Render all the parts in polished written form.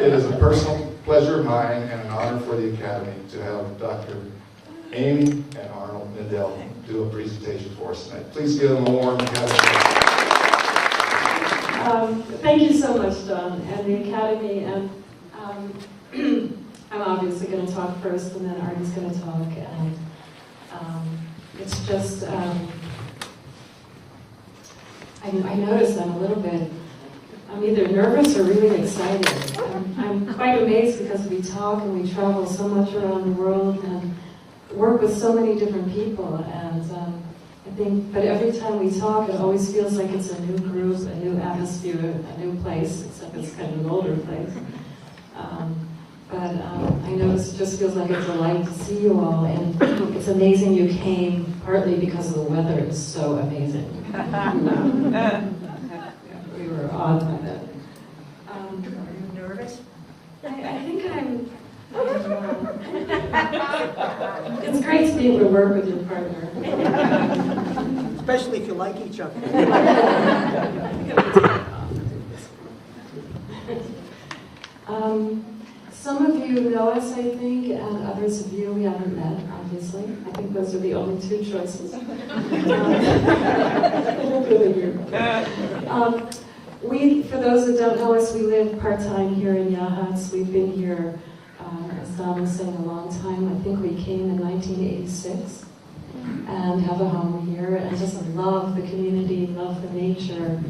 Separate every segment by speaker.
Speaker 1: It is a personal pleasure of mine and an honor for the Academy to have Dr. Amy and Arnold Mindell do a presentation for us tonight. Please give them a warm Academy.
Speaker 2: Thank you so much, Don, and the Academy. And I'm obviously going to talk first, and then Artie's going to talk. And it's just, I noticed I'm a little bit, I'm either nervous or really excited. I'm quite amazed because we talk and we travel so much around the world and work with so many different people. And I think, but every time we talk, it always feels like it's a new group, a new atmosphere, a new place, except it's kind of an older place. I notice it just feels like a delight to see you all, and it's amazing you came, partly because of the weather is so amazing. We were awed by that.
Speaker 3: Are you nervous?
Speaker 2: I think I'm. It's great to be able to work with your partner.
Speaker 3: Especially if you like each other.
Speaker 2: Some of you know us, I think, and others of you we haven't met, obviously. I think those are the only two choices. For those that don't know us, we live part-time here in Yachats. We've been here, as Don was saying, a long time. I think we came in 1986 and have a home here, and just love the community, love the nature,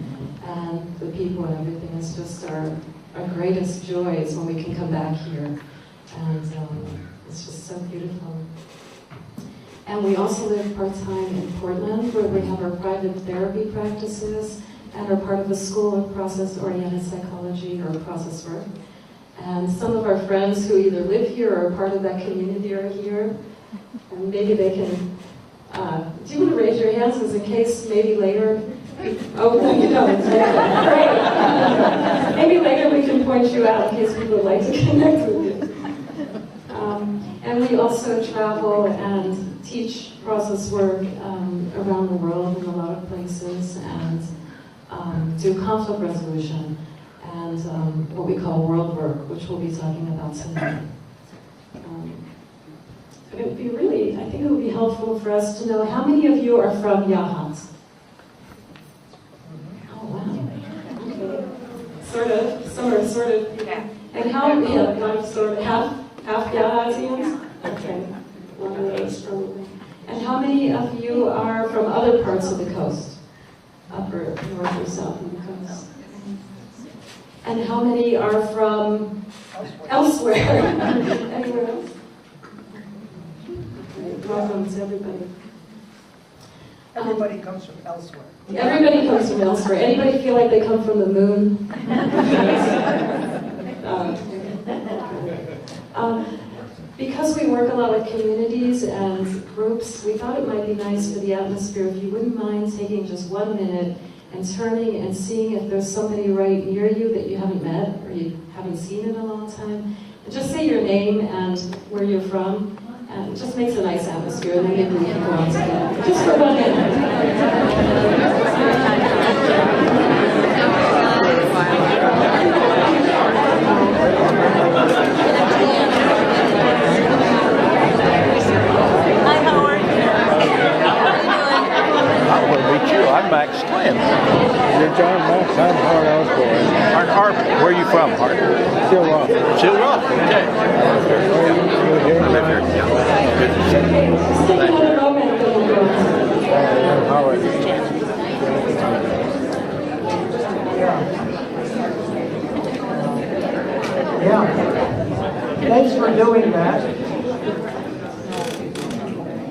Speaker 2: and the people and everything. It's just our greatest joy is when we can come back here, and it's just so beautiful. And we also live part-time in Portland, where we have our private therapy practices and are part of the School of Process-Oriented Psychology, or process work. And some of our friends who either live here or are part of that community are here, and maybe they can, do you want to raise your hands, because in case maybe later, oh, no, you don't. Great. Maybe later we can point you out in case people would like to connect with you. And we also travel and teach process work around the world in a lot of places, and do conflict resolution and what we call world work, which we'll be talking about tonight. But it would be really, I think it would be helpful for us to know how many of you are from Yachats? Sort of.
Speaker 4: Yeah.
Speaker 2: And how, sort of, half Yachatians? Okay. One of those probably. And how many of you are from other parts of the coast? Upper, north, or south of the coast? And how many are from elsewhere? Anywhere else? Okay, welcome to everybody.
Speaker 3: Everybody comes from elsewhere.
Speaker 2: Everybody comes from elsewhere. Anybody feel like they come from the moon? Because we work a lot with communities and groups, we thought it might be nice for the atmosphere if you wouldn't mind taking just 1 minute and turning and seeing if there's somebody right near you that you haven't met or you haven't seen in a long time. And just say your name and where you're from. And it just makes a nice atmosphere, and then maybe we can go on together. Just for 1 minute.
Speaker 5: Hi, Howard.
Speaker 6: I want to meet you. I'm Max Slim.
Speaker 7: You're John Max. I'm Howard Osborne.
Speaker 6: Hart, where are you from, Hart?
Speaker 7: Still Rock.
Speaker 6: Chill Rock. Okay. I live here. Yeah. Good to see you.
Speaker 7: I'm Howard.
Speaker 3: Yeah. Thanks for doing that.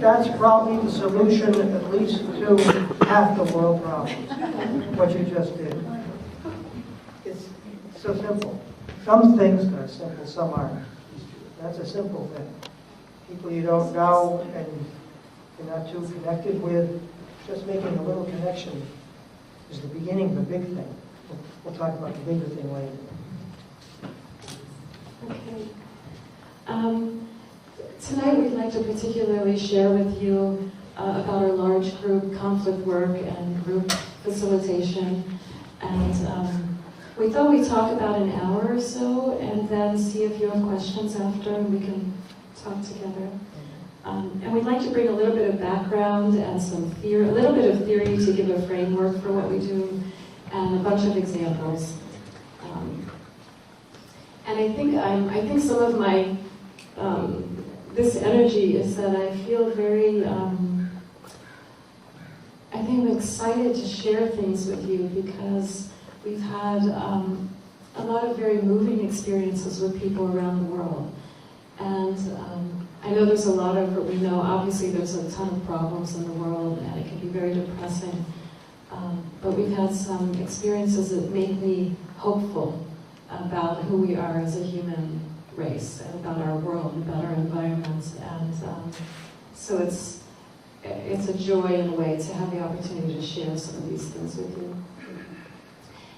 Speaker 3: That's probably the solution, at least to half the world problems, what you just did. It's so simple. Some things are simple, some aren't. That's a simple thing. People you don't know and you're not too connected with, just making a little connection is the beginning of the big thing. We'll talk about the bigger thing later.
Speaker 2: Okay. Tonight we'd like to particularly share with you about our large group conflict work and group facilitation. And We thought we'd talk about an hour or so and then see if you have questions after and we can talk together. And we'd like to bring a little bit of background and some theory, a little bit of theory to give a framework for what we do, and a bunch of examples. And I think some of my this energy is that I feel very. I think I'm excited to share things with you because we've had a lot of very moving experiences with people around the world, and. I know there's a lot of, we know obviously there's a ton of problems in the world and it can be very depressing, but we've had some experiences that make me hopeful about who we are as a human race, and about our world, about our environment, and so it's a joy in a way to have the opportunity to share some of these things with you.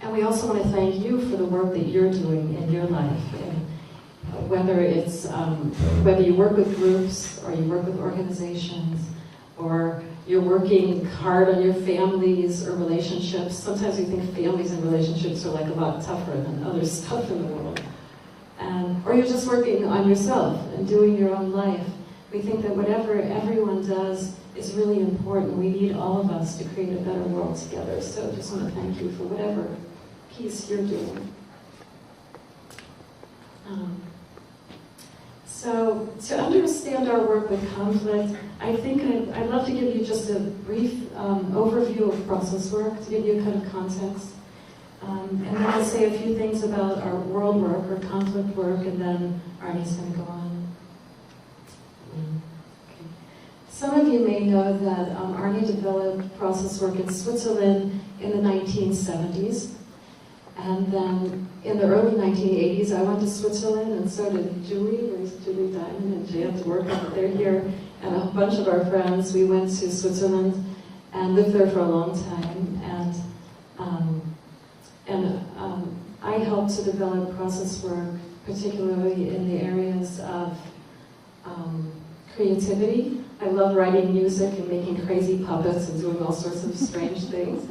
Speaker 2: And we also want to thank you for the work that you're doing in your life. Whether it's whether you work with groups or you work with organizations or you're working hard on your families or relationships. Sometimes we think families and relationships are like a lot tougher than other stuff in the world. Or you're just working on yourself and doing your own life. We think that whatever everyone does is really important. We need all of us to create a better world together. So I just want to thank you for whatever piece you're doing. So, to understand our work with conflict, I think I'd love to give you just a brief overview of process work, to give you a kind of context. And then I'll say a few things about our world work, or conflict work, and then Arnie's going to go on. Okay. Some of you may know that Arnie developed process work in Switzerland in the 1970s. And then in the early 1980s, I went to Switzerland, and so did Julie. Where's Julie Diamond and Jan's work? They're here, and a bunch of our friends. We went to Switzerland and lived there for a long time. And I helped to develop process work, particularly in the areas of creativity. I love writing music and making crazy puppets and doing all sorts of strange things.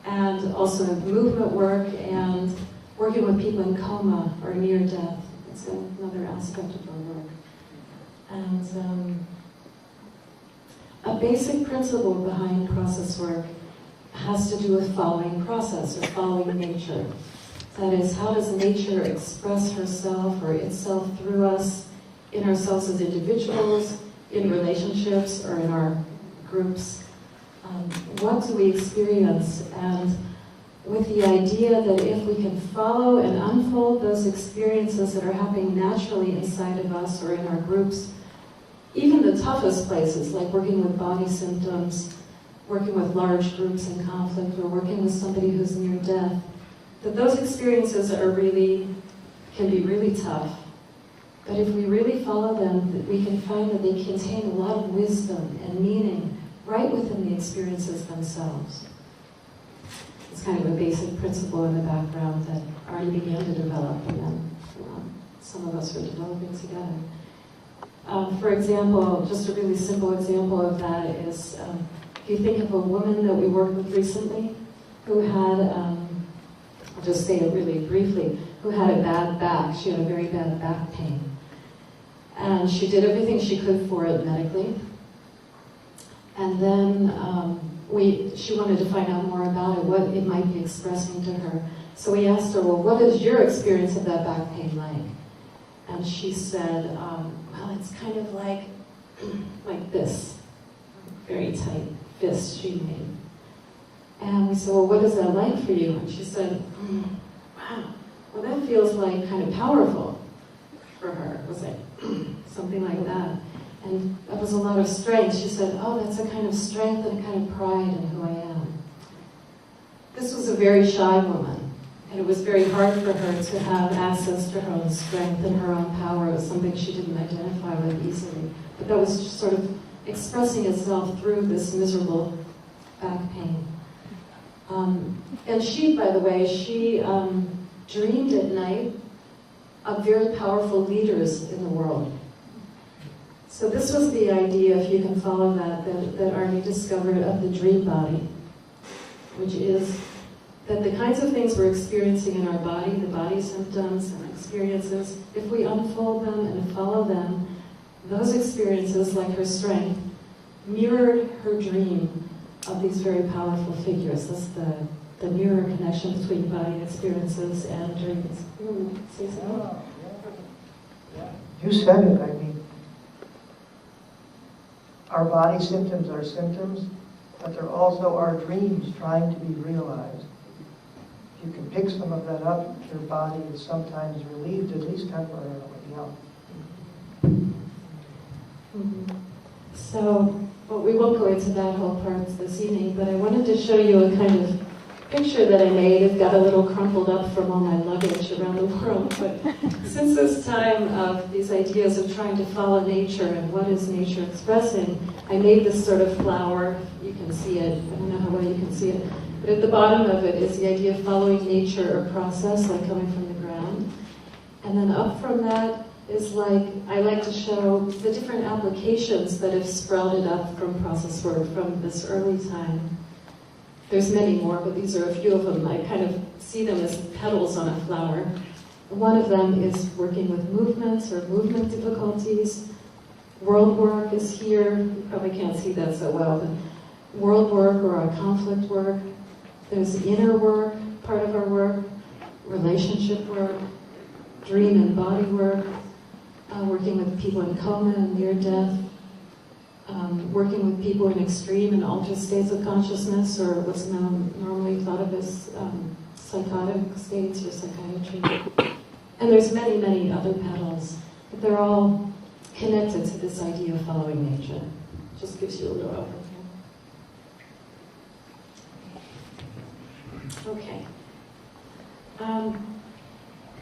Speaker 2: And also movement work and working with people in coma or near death. It's another aspect of our work. And a basic principle behind process work has to do with following process or following nature. That is, how does nature express herself or itself through us, in ourselves as individuals, in relationships, or in our groups? What do we experience? And with the idea that if we can follow and unfold those experiences that are happening naturally inside of us or in our groups, even the toughest places, like working with body symptoms, working with large groups in conflict, or working with somebody who's near death, that those experiences can be really tough. But if we really follow them, we can find that they contain a lot of wisdom and meaning right within the experiences themselves. It's kind of a basic principle in the background that Arnie began to develop, and then some of us are developing together. For example, just a really simple example of that is, if you think of a woman that we worked with recently who had, I'll just say it really briefly, who had a bad back. She had a very bad back pain. And she did everything she could for it medically. And then she wanted to find out more about it, what it might be expressing to her. So we asked her, well, what is your experience of that back pain like? And she said, well, it's kind of like this, very tight fist she made. And we said, well, what is that like for you? And she said, wow, well, that feels like kind of powerful for her. It was like something like that. And that was a lot of strength. She said, oh, that's a kind of strength and a kind of pride in who I am. This was a very shy woman, and it was very hard for her to have access to her own strength and her own power. It was something she didn't identify with easily. But that was just sort of expressing itself through this miserable back pain. And she, by the way, she dreamed at night of very powerful leaders in the world. So this was the idea, if you can follow that Arnie discovered of the dream body, which is that the kinds of things we're experiencing in our body, the body symptoms and experiences, if we unfold them and follow them, those experiences, like her strength, mirrored her dream of these very powerful figures. That's the mirror connection between body experiences and dreams. You want to say something?
Speaker 3: You said it, I mean, our body symptoms are symptoms, but they're also our dreams trying to be realized. If you can pick some of that up, your body is sometimes relieved, at least temporarily. Yeah.
Speaker 2: So, well, we won't go into that whole part this evening, but I wanted to show you a kind of picture that I made. It got a little crumpled up from all my luggage around the world, but since this time of these ideas of trying to follow nature and what is nature expressing, I made this sort of flower. You can see it. I don't know how well you can see it, but at the bottom of it is the idea of following nature or process, like coming from the ground. And then up from that is I like to show the different applications that have sprouted up from process work from this early time. There's many more, but these are a few of them. I kind of see them as petals on a flower. One of them is working with movements or movement difficulties. World work is here. You probably can't see that so well, but world work or our conflict work. There's inner work, part of our work, relationship work, dream and body work, working with people in coma and near death, working with people in extreme and altered states of consciousness, or what's normally thought of as psychotic states or psychiatry. And there's many, many other petals, but they're all connected to this idea of following nature. Just gives you a little overview. Okay.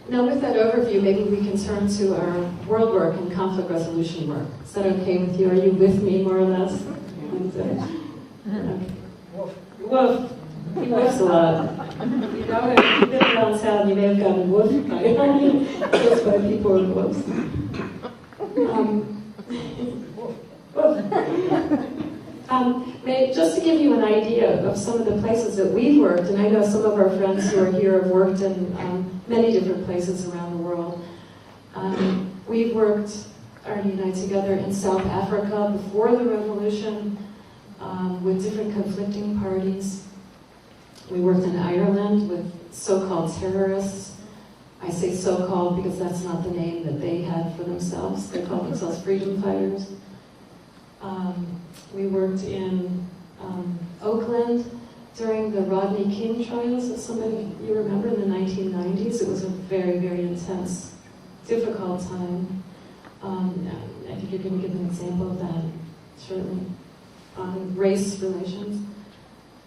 Speaker 2: Now with that overview, maybe we can turn to our world work and conflict resolution work. Is that okay with you? Are you with me, more or less? Okay. Woof. He woofs a lot. You know, if you've been around town, you may have gotten woofed by just by people with woofs. Just to give you an idea of some of the places that we've worked, and I know some of our friends who are here have worked in many different places around the world. We've worked, our Unite Together, in South Africa before the revolution with different conflicting parties. We worked in Ireland with so-called terrorists. I say so-called because that's not the name that they had for themselves. They called themselves freedom fighters. We worked in Oakland during the Rodney King trials, if somebody you remember, in the 1990s. It was a very, very intense, difficult time. I think you're going to give an example of that shortly. On race relations.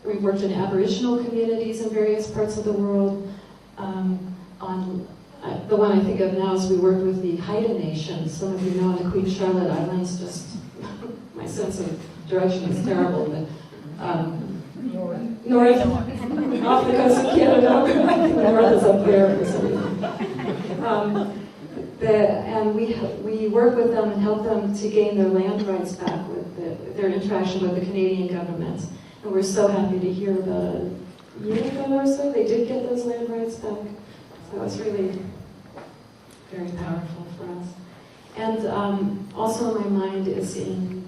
Speaker 2: We worked in Aboriginal communities in various parts of the world. The one I think of now is we worked with the Haida Nation. Some of you know on the Queen Charlotte Islands, just my sense of direction is terrible, but north, off the coast of Canada. North is up there for some reason. And we work with them and help them to gain their land rights back with their interaction with the Canadian government. And we're so happy to hear about a year ago or so, they did get those land rights back. So it's really very powerful for us. And also on my mind is in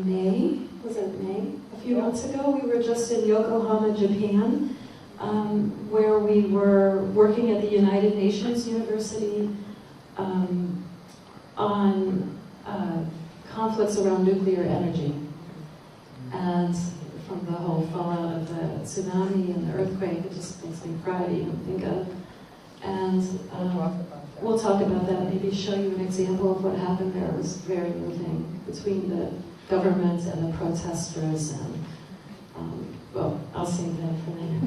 Speaker 2: May, was it May? A few months ago, we were just in Yokohama, Japan, where we were working at the United Nations University on conflicts around nuclear energy. And from the whole fallout of the tsunami and the earthquake, it just makes me cry to even think of. And we'll talk about that, maybe show you an example of what happened there. It was very moving between the government and the protesters. And well, I'll save that for later.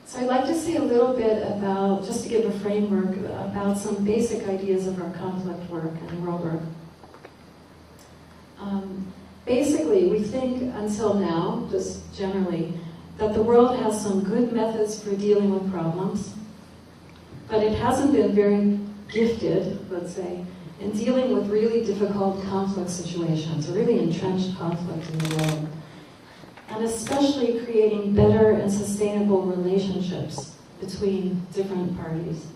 Speaker 2: So I'd like to say a little bit about, just to give a framework, about some basic ideas of our conflict work and world work. Basically, we think until now, just generally, that the world has some good methods for dealing with problems, but it hasn't been very gifted, let's say, in dealing with really difficult conflict situations, or really entrenched conflict in the world. and especially creating better and sustainable relationships between different parties.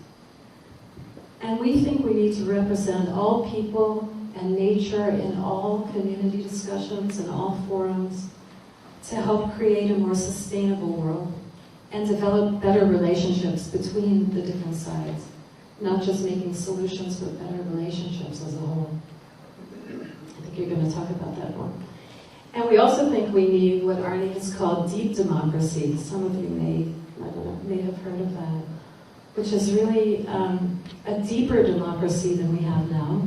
Speaker 2: And we think we need to represent all people and nature in all community discussions and all forums to help create a more sustainable world and develop better relationships between the different sides, not just making solutions, but better relationships as a whole. I think you're going to talk about that more. And we also think we need what Arnie has called deep democracy. Some of you may have heard of that, which is really a deeper democracy than we have now,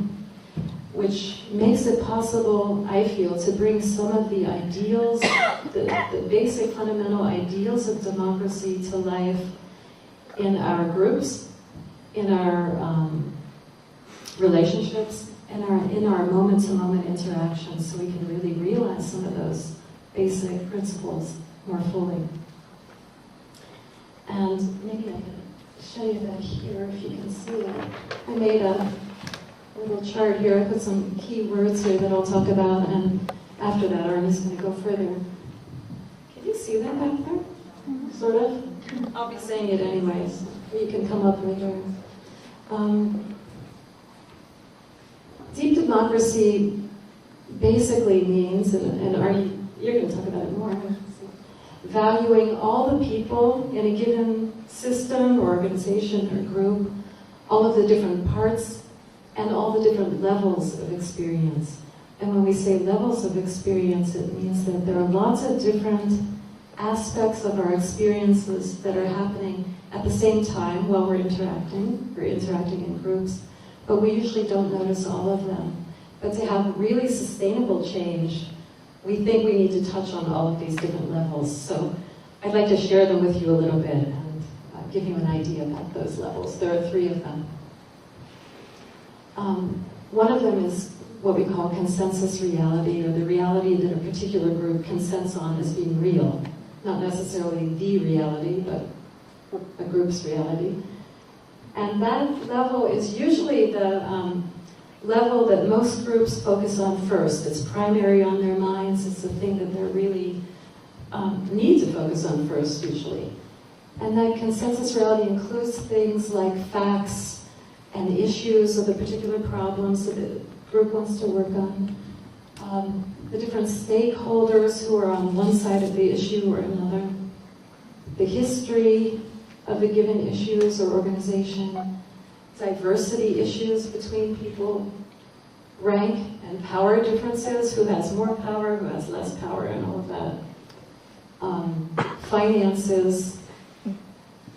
Speaker 2: which makes it possible, I feel, to bring some of the ideals, the basic fundamental ideals of democracy to life in our groups, in our relationships, and in our moment-to-moment interactions, so we can really realize some of those basic principles more fully. And maybe I can show you that here, if you can see that. I made a little chart here. I put some key words here that I'll talk about, and after that, Arnie's going to go further. Can you see that back there? Sort of? I'll be saying it anyways. You can come up later. Deep democracy basically means, and Arnie, you're going to talk about it more, valuing all the people in a given system or organization or group, all of the different parts, and all the different levels of experience. And when we say levels of experience, it means that there are lots of different aspects of our experiences that are happening at the same time while we're interacting in groups, but we usually don't notice all of them. But to have really sustainable change, we think we need to touch on all of these different levels. So I'd like to share them with you a little bit and give you an idea about those levels. There are 3 of them. One of them is what we call consensus reality, or the reality that a particular group consents on as being real. Not necessarily the reality, but a group's reality. And that level is usually the level that most groups focus on first. It's primary on their minds. It's the thing that they really need to focus on first, usually. And that consensus reality includes things like facts and issues of the particular problems that the group wants to work on, the different stakeholders who are on one side of the issue or another, the history of the given issues or organization, diversity issues between people, rank and power differences, who has more power, who has less power, and all of that, finances,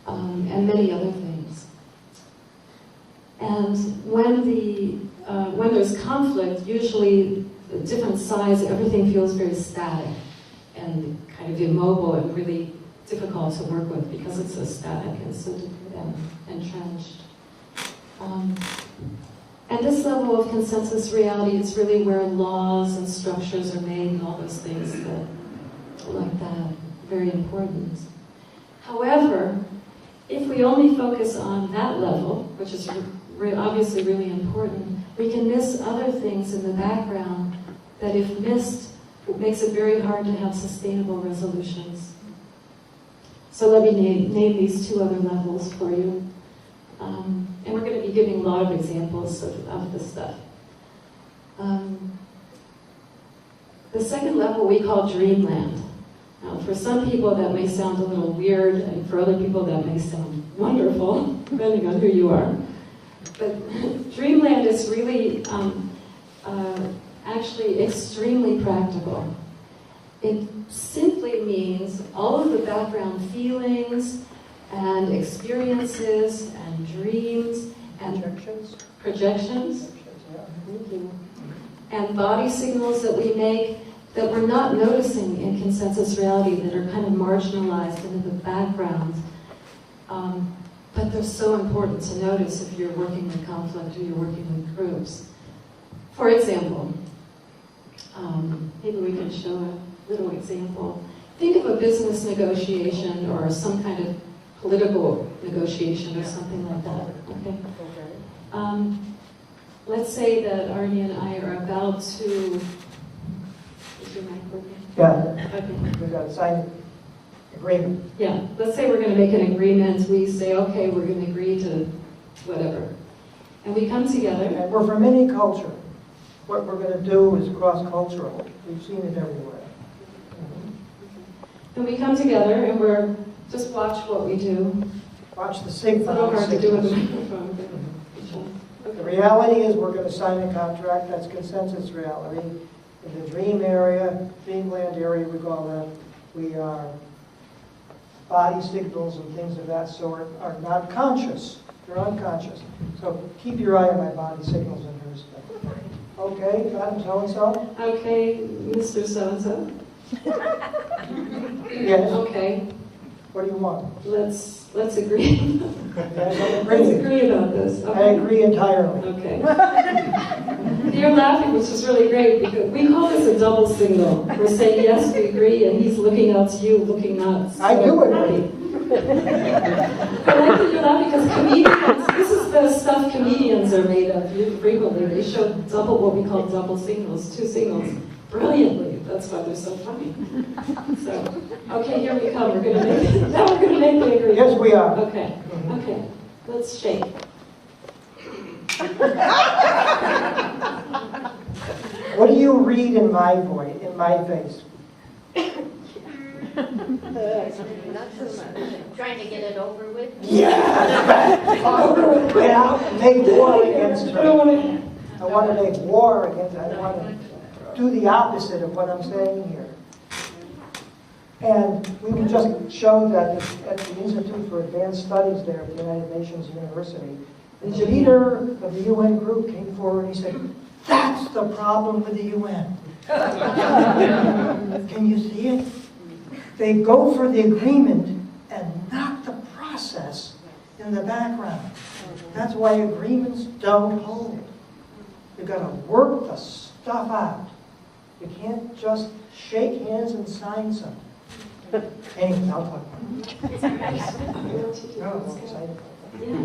Speaker 2: and many other things. And when there's conflict, usually different sides, everything feels very static and kind of immobile and really difficult to work with because it's so static and so entrenched. And this level of consensus reality is really where laws and structures are made and all those things like that, very important. However, if we only focus on that level, which is obviously really important, we can miss other things in the background that, if missed, makes it very hard to have sustainable resolutions. So let me name these 2 other levels for you. And we're going to be giving a lot of examples of this stuff. The second level we call dreamland. Now, for some people that may sound a little weird, and for other people that may sound wonderful, depending on who you are. But dreamland is really actually extremely practical. It simply means all of the background feelings and experiences and dreams and projections and body signals that we make that we're not noticing in consensus reality, that are kind of marginalized into the background. But they're so important to notice if you're working with conflict or you're working with groups. For example, maybe we can show a little example. Think of a business negotiation or some kind of political negotiation or something like that. Okay. Let's say that Arnie and I are about to. Is your mic working?
Speaker 3: Yeah,
Speaker 2: Okay.
Speaker 3: we got to sign agreement.
Speaker 2: Yeah, let's say we're going to make an agreement. We say, okay, we're going to agree to whatever. And we come together.
Speaker 3: And we're from any culture. What we're going to do is cross-cultural. We've seen it everywhere.
Speaker 2: And we come together and we're just watch what we do.
Speaker 3: Watch the
Speaker 2: It's a little
Speaker 3: signal.
Speaker 2: hard to do with the microphone. but-
Speaker 3: The reality is we're going to sign a contract. That's consensus reality. In the dream area, dreamland area, we call that, we are body signals and things of that sort are not conscious. They're unconscious. So keep your eye on my body signals and her stuff. Okay, Madam So-and-so?
Speaker 2: Okay, Mr. So-and-so.
Speaker 3: Yes.
Speaker 2: Okay,
Speaker 3: What do you want?
Speaker 2: let's agree.
Speaker 3: Yes, I
Speaker 2: Let's
Speaker 3: agree.
Speaker 2: agree about this.
Speaker 3: I
Speaker 2: Okay.
Speaker 3: agree entirely.
Speaker 2: Okay. You're laughing, which is really great, because we call this a double signal. We're saying, yes, we agree, and he's looking out to you, looking not.
Speaker 3: I do agree.
Speaker 2: I like that you're laughing, because comedians, this is the stuff comedians are made of frequently. They show double, what we call double signals, two signals, brilliantly. That's why they're so funny. So, okay, here we come. We're gonna make it. Now we're gonna make the agreement.
Speaker 3: Yes, we are.
Speaker 2: Okay, okay. Let's shake.
Speaker 3: What do you read in my voice, in my face?
Speaker 4: Trying to get it over with.
Speaker 3: Yeah! Get out and make war against
Speaker 2: I don't
Speaker 3: her.
Speaker 2: want to.
Speaker 3: I want to make war against her. I want to do the opposite of what I'm saying here. And we were just showed that at the Institute for Advanced Studies there at the United Nations University, the leader of the UN group came forward and he said, "That's the problem with the UN." Can you see it? They go for the agreement and knock the process in the background. That's why agreements don't hold. You've got to work the stuff out. You can't just shake hands and sign something. Anyway, I'll talk about it. No, I'm excited about that.
Speaker 2: Yeah,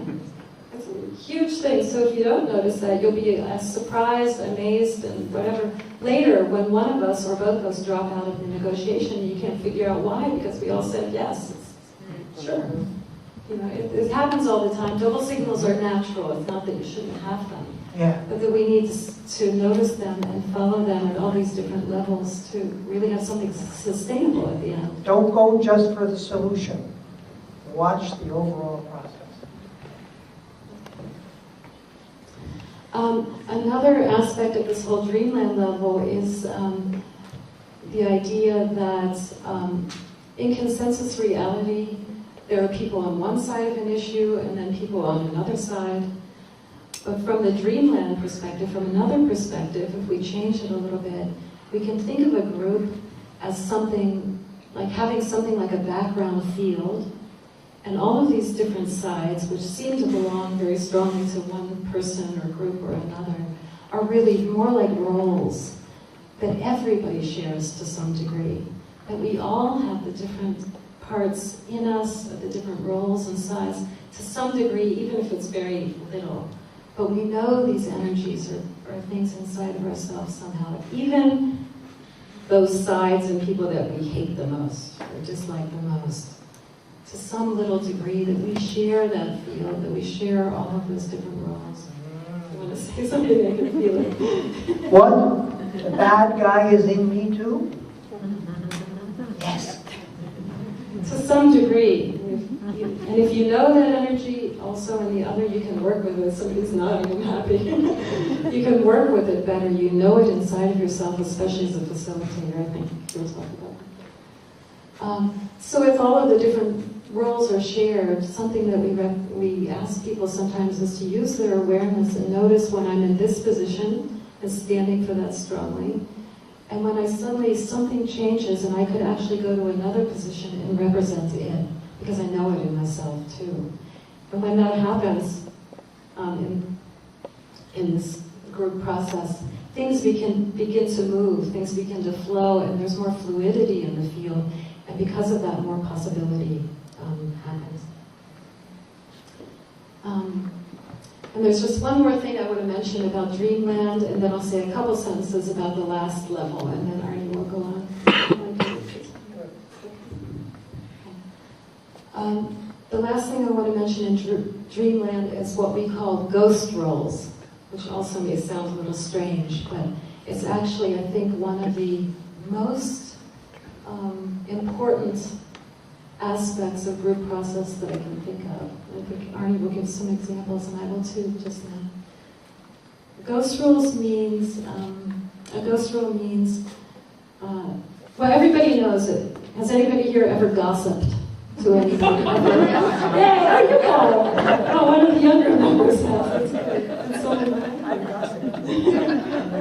Speaker 2: it's a huge thing. So if you don't notice that, you'll be surprised, amazed, and whatever. Later, when one of us or both of us drop out of the negotiation, you can't figure out why, because we all said yes. Sure. You know, it happens all the time. Double signals are natural. It's not that you shouldn't have them.
Speaker 3: Yeah.
Speaker 2: But that we need to notice them and follow them at all these different levels to really have something sustainable at the end.
Speaker 3: Don't go just for the solution. Watch the overall process.
Speaker 2: Another aspect of this whole dreamland level is the idea that in consensus reality, there are people on one side of an issue and then people on another side. But from the dreamland perspective, from another perspective, if we change it a little bit, we can think of a group as something, like having something like a background field, and all of these different sides, which seem to belong very strongly to one person or group or another, are really more like roles that everybody shares to some degree. That we all have the different parts in us, the different roles and sides, to some degree, even if it's very little. But we know these energies are things inside of ourselves somehow. Even those sides and people that we hate the most, or dislike the most, to some little degree that we share that field, that we share all of those different roles. You want to say something that can feel it?
Speaker 3: What? The bad guy is in me too? Yes.
Speaker 2: To some degree. And if you know that energy also in the other, you can work with it. Somebody's nodding and happy. You can work with it better. You know it inside of yourself, especially as a facilitator, I think you'll talk about. So if all of the different roles are shared, something that we ask people sometimes is to use their awareness and notice when I'm in this position and standing for that strongly. And when I suddenly, something changes and I could actually go to another position and represent it, because I know it in myself too. And when that happens in this group process, things begin to move, things begin to flow, and there's more fluidity in the field, and because of that, more possibility happens. And there's just one more thing I want to mention about dreamland, and then I'll say a couple sentences about the last level, and then Arnie will go on. The last thing I want to mention in Dreamland is what we call ghost roles, which also may sound a little strange, but it's actually, I think, one of the most important aspects of group process that I can think of. I think Arnie will give some examples, and I will too just now. Ghost roles means, a ghost role means, well, everybody knows it. Has anybody here ever gossiped to anybody? Hey, how you go? Oh, one of the younger members has. That's so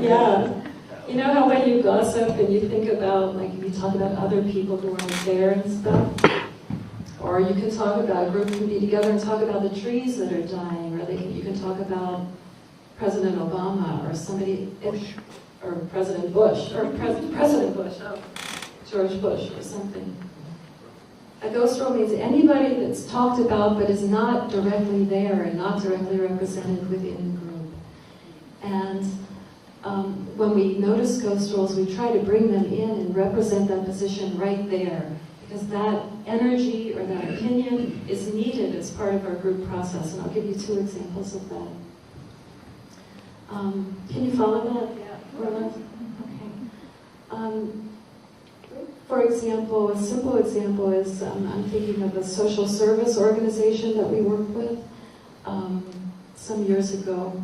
Speaker 2: yeah. You know how when you gossip and you think about, like, you talk about other people who aren't there and stuff? Or you can talk about, a group can be together and talk about the trees that are dying, or you can talk about President Obama, or somebody, or President Bush, or President Bush, George Bush, or something. A ghost role means anybody that's talked about but is not directly there and not directly represented within the group. And when we notice ghost roles, we try to bring them in and represent that position right there, because that energy or that opinion is needed as part of our group process. And I'll give you 2 examples of that. Can you follow that? Yeah. Okay. For example, a simple example is, I'm thinking of a social service organization that we worked with some years ago.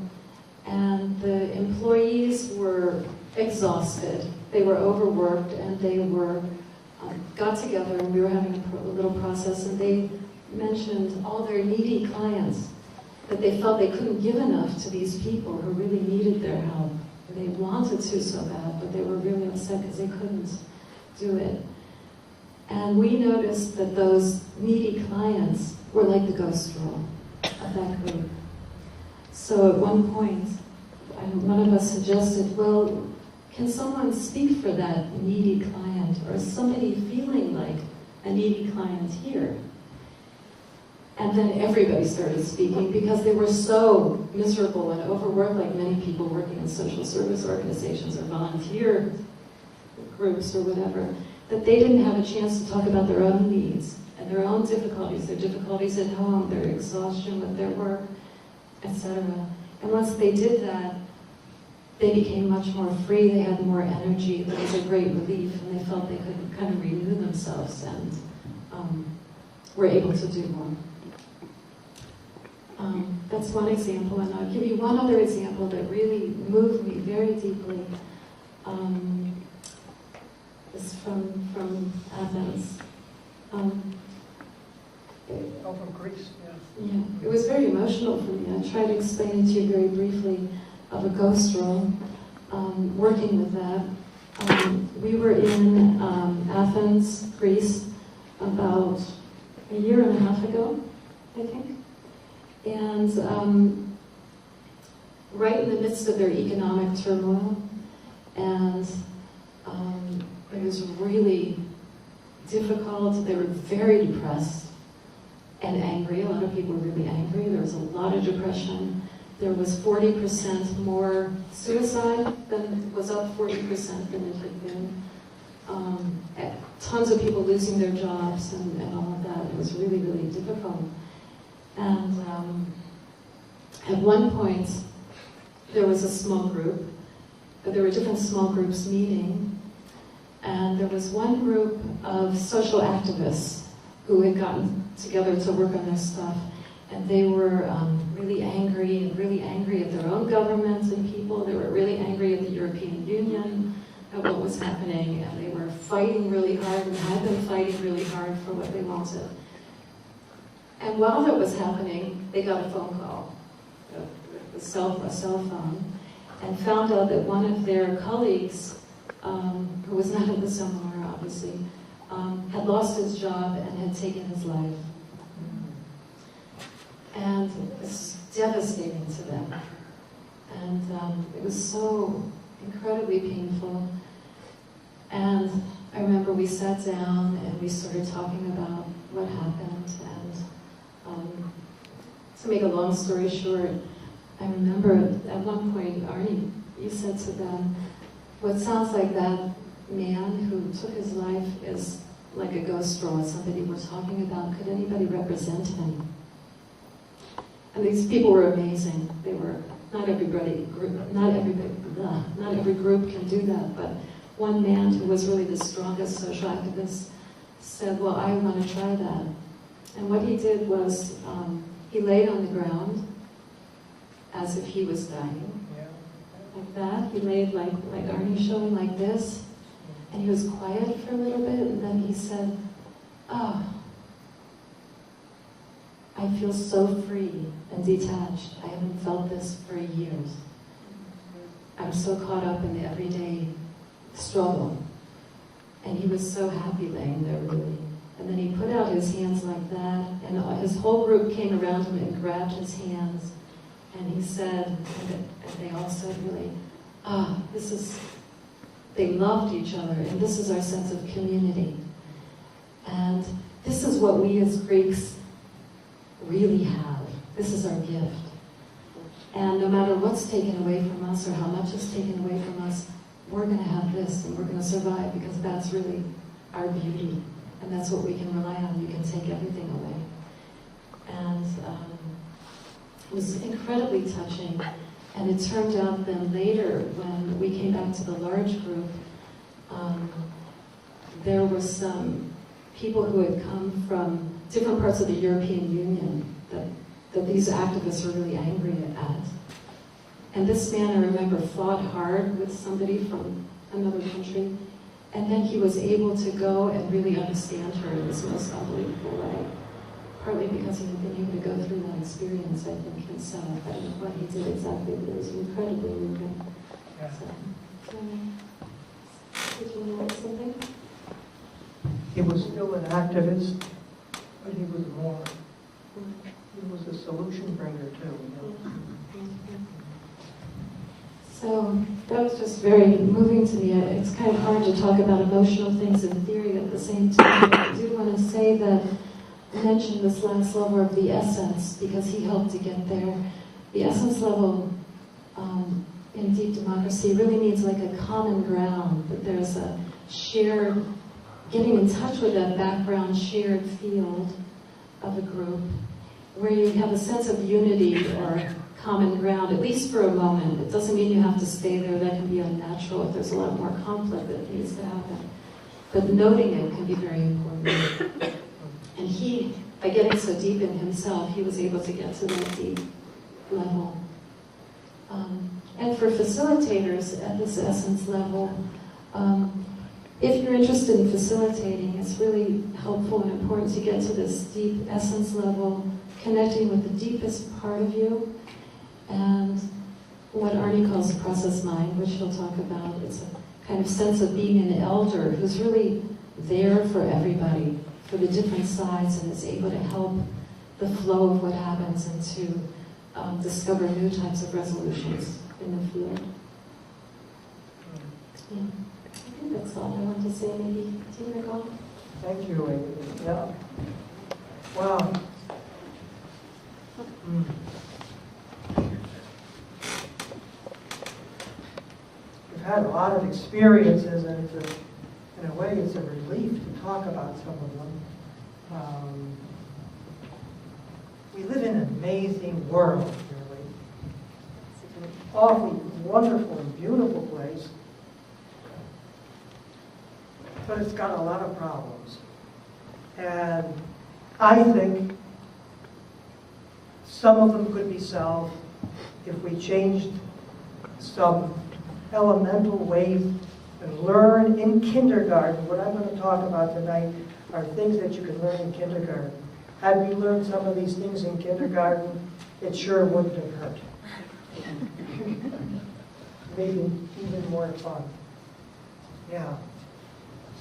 Speaker 2: And the employees were exhausted. They were overworked, and they were got together, and we were having a little process, and they mentioned all their needy clients, that they felt they couldn't give enough to these people who really needed their help. They wanted to so bad, but they were really upset because they couldn't do it. And we noticed that those needy clients were like the ghost role of that group. So at one point, one of us suggested, well, can someone speak for that needy client, or somebody feeling like a needy client here? And then everybody started speaking, because they were so miserable and overworked, like many people working in social service organizations or volunteer groups or whatever, that they didn't have a chance to talk about their own needs and their own difficulties, their difficulties at home, their exhaustion with their work, etc. And once they did that, they became much more free, they had more energy, there was a great relief, and they felt they could kind of renew themselves and were able to do more. That's one example, and I'll give you one other example that really moved me very deeply. It's from Athens.
Speaker 3: From Greece, yeah.
Speaker 2: Yeah, it was very emotional for me. I tried to explain it to you very briefly of a ghost role, working with that. We were in Athens, Greece, about a year and a half ago, I think. And right in the midst of their economic turmoil, and it was really difficult. They were very depressed and angry. A lot of people were really angry. There was a lot of depression. There was 40% more suicide than was up 40% than it had been. Tons of people losing their jobs and all of that. It was really, really difficult. And at one point, there was a small group. There were different small groups meeting. And there was one group of social activists who had gotten together to work on their stuff. And they were really angry at their own governments and people. They were really angry at the European Union, at what was happening. And they were fighting really hard and had been fighting really hard for what they wanted. And while that was happening, they got a phone call, a cell phone, and found out that one of their colleagues, who was not in the seminar, obviously, had lost his job and had taken his life. And it was devastating to them. And it was so incredibly painful. And I remember we sat down and we started talking about what happened. And to make a long story short, I remember at one point, Arnie, you said to them, what sounds like that man who took his life is like a ghost role, somebody we're talking about. Could anybody represent him? And these people were amazing. They were, not every group can do that, but one man who was really the strongest social activist said, well, I want to try that. And what he did was, he laid on the ground as if he was dying, like that. He laid like Arnie showing like this, and he was quiet for a little bit, and then he said, oh, I feel so free and detached. I haven't felt this for years. I'm so caught up in the everyday struggle. And he was so happy laying there, really. And then he put out his hands like that, and his whole group came around him and grabbed his hands. And he said, and they all said really, they loved each other, and this is our sense of community. And this is what we as Greeks really have. This is our gift. And no matter what's taken away from us or how much is taken away from us, we're going to have this, and we're going to survive, because that's really our beauty. And that's what we can rely on. You can take everything away. And it was incredibly touching. And it turned out then later, when we came back to the large group, there were some people who had come from different parts of the European Union that these activists were really angry at. And this man, I remember, fought hard with somebody from another country, and then he was able to go and really understand her in this most unbelievable way. Partly because he had been able to go through that experience, I think, himself. I don't know what he did exactly, but it was incredibly moving.
Speaker 3: Yeah.
Speaker 2: So, did you know something?
Speaker 3: He was still an activist, but he was more. He was a solution bringer too.
Speaker 2: So that was just very moving to me. It's kind of hard to talk about emotional things in theory at the same time. But I do want to say that I mentioned this last level of the essence, because he helped to get there. The essence level in deep democracy really means like a common ground, that there's a shared, getting in touch with that background shared field of a group, where you have a sense of unity or common ground, at least for a moment. It doesn't mean you have to stay there. That can be unnatural if there's a lot more conflict that needs to happen. But noting it can be very important. And he, by getting so deep in himself, he was able to get to that deep level. And for facilitators at this essence level, if you're interested in facilitating, it's really helpful and important to get to this deep essence level, connecting with the deepest part of you, and what Arnie calls the process mind, which he'll talk about. It's a kind of sense of being an elder who's really there for everybody, for the different sides, and is able to help the flow of what happens and to discover new types of resolutions in the field. Yeah. I think that's all I want to say. Maybe, do you recall?
Speaker 3: Thank you, Amy. Yeah. Wow. We've had a lot of experiences, and in a way it's a relief to talk about some of them. We live in an amazing world, really. It's an awfully wonderful and beautiful place, but it's got a lot of problems. And I think some of them could be solved if we changed some elemental ways and learn in kindergarten. What I'm going to talk about tonight are things that you can learn in kindergarten. Had we learned some of these things in kindergarten, it sure wouldn't have hurt. Maybe even more fun. Yeah.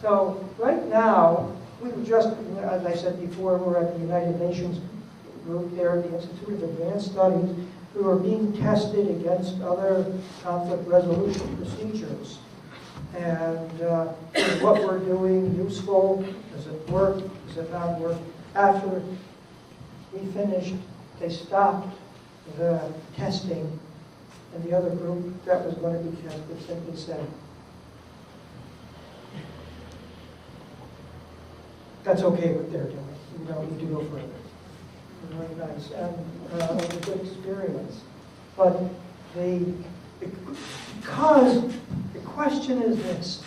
Speaker 3: So right now, we were just, as I said before, we're at the United Nations group there at the Institute of Advanced Studies. We were being tested against other conflict resolution procedures. And is what we're doing useful? Does it work? Does it not work? After we finished, they stopped the testing, and the other group that was going to be tested simply said, that's okay what they're doing. You don't need to go further. Very nice, and it was a good experience. But because the question is this,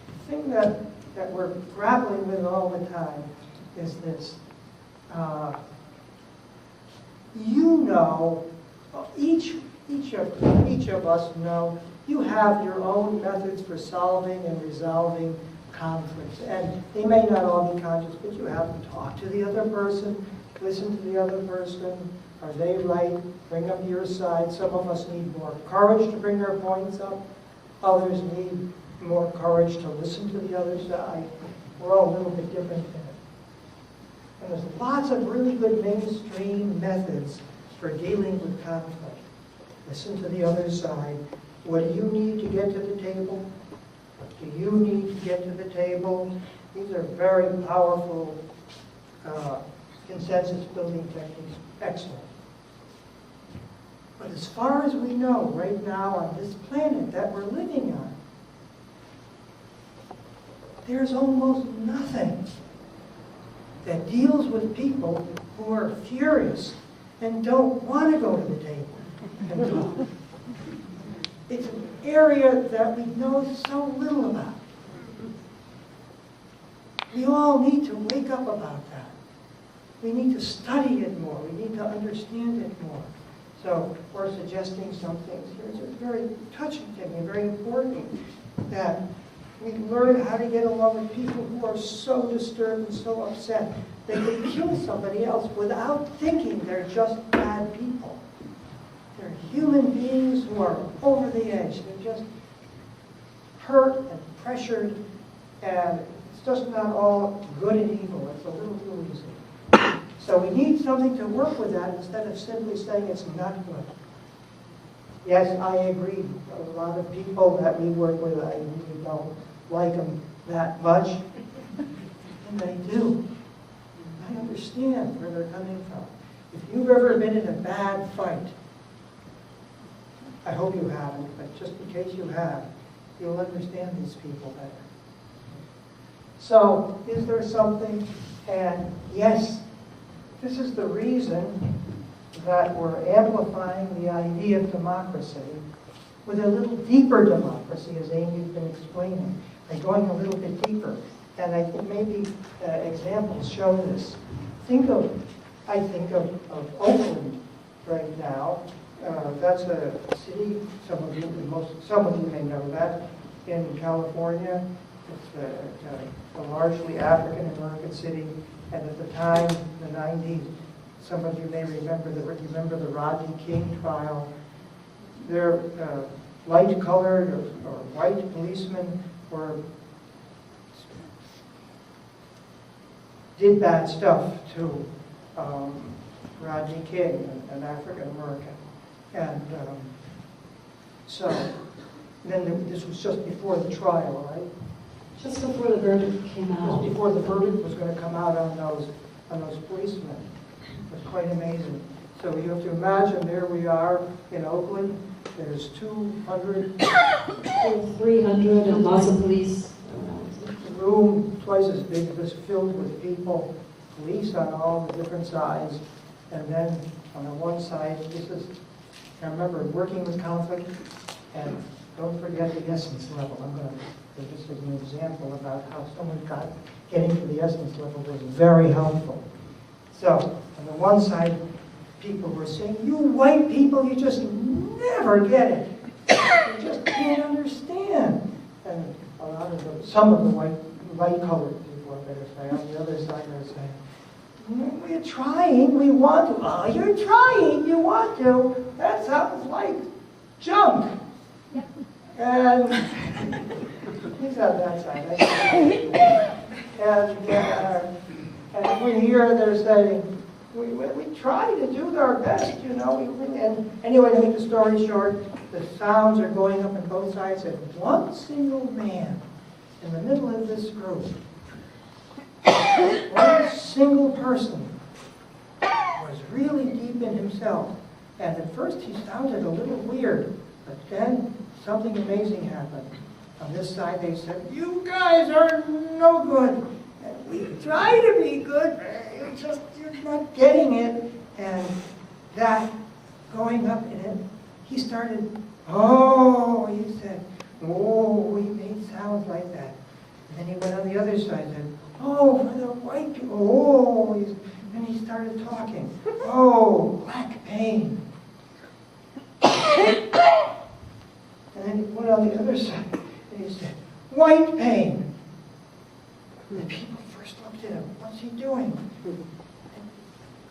Speaker 3: the thing that we're grappling with all the time is this. You know, each of us know, you have your own methods for solving and resolving conflicts. And they may not all be conscious, but you have to talk to the other person, listen to the other person. Are they right? Bring up your side. Some of us need more courage to bring our points up. Others need more courage to listen to the other side. We're all a little bit different in it. And there's lots of really good mainstream methods for dealing with conflict. Listen to the other side. What do you need to get to the table? What do you need to get to the table? These are very powerful consensus building techniques. Excellent. But as far as we know right now on this planet that we're living on, there's almost nothing that deals with people who are furious and don't want to go to the table and talk. It's an area that we know so little about. We all need to wake up about that. We need to study it more. We need to understand it more. So we're suggesting some things here. It's a very touching thing and very important that we learn how to get along with people who are so disturbed and so upset they could kill somebody else without thinking they're just bad people. They're human beings who are over the edge. They're just hurt and pressured, and it's just not all good and evil. It's a little too easy. So we need something to work with that instead of simply saying it's not good. Yes, I agree. A lot of people that we work with, I really don't like them that much. And they do. I understand where they're coming from. If you've ever been in a bad fight, I hope you haven't, but just in case you have, you'll understand these people better. So, is there something? And yes, this is the reason that we're amplifying the idea of democracy with a little deeper democracy, as Amy's been explaining, and going a little bit deeper. And I think maybe examples show this. I think of Oakland right now. That's a city, some of you may know that, in California. It's a largely African-American city, and at the time, the 90s, some of you may remember the Rodney King trial. Their light-colored or white policemen did bad stuff to Rodney King, an African-American. And so then this was just before the trial, right?
Speaker 2: Just before the verdict came out.
Speaker 3: Just before the verdict was going to come out on those policemen. It was quite amazing. So you have to imagine, there we are in Oakland. There's 200,
Speaker 2: 300, and lots of police around.
Speaker 3: the room twice as big as this, filled with people, police on all the different sides. And then on the one side, I remember working with conflict, and don't forget the essence level. I'm going to give this as an example about how someone getting to the essence level was very helpful. So, on the one side, people were saying, "You white people, you just never get it. You just can't understand." And some of the light-colored people, I better say, on the other side are saying, "We're trying, we want to." "Oh, you're trying, you want to. That sounds like junk." And he's on that side. And we hear they're saying, we try to do our best, you know. And anyway, to make the story short, the sounds are going up on both sides, and one single man in the middle of this group, one single person, was really deep in himself. And at first he sounded a little weird, but then something amazing happened. On this side they said, "You guys are no good. And try to be good, you're not getting it. And that going up in it, he started, oh, he said, oh, he made sounds like that. And then he went on the other side and said, oh, for the white people, oh, and he started talking, oh, black pain. And then he went on the other side and he said, white pain. And the people first looked at him, what's he doing?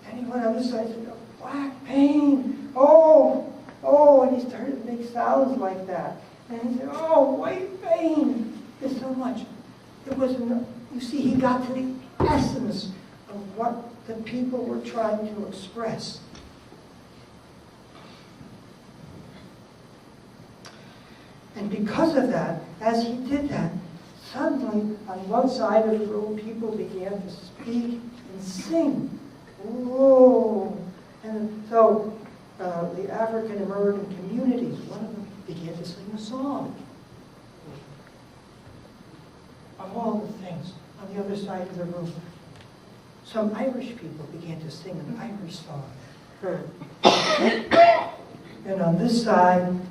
Speaker 3: And he went on the side and said, black pain, oh, and he started to make sounds like that. And he said, oh, white pain. There's so much. There was no, you see, he got to the essence of what the people were trying to express. And because of that, as he did that, suddenly on one side of the room, people began to speak and sing. Whoa! And so the African American communities, one of them began to sing a song. Of all the things, on the other side of the room, some Irish people began to sing an Irish song. And on this side, and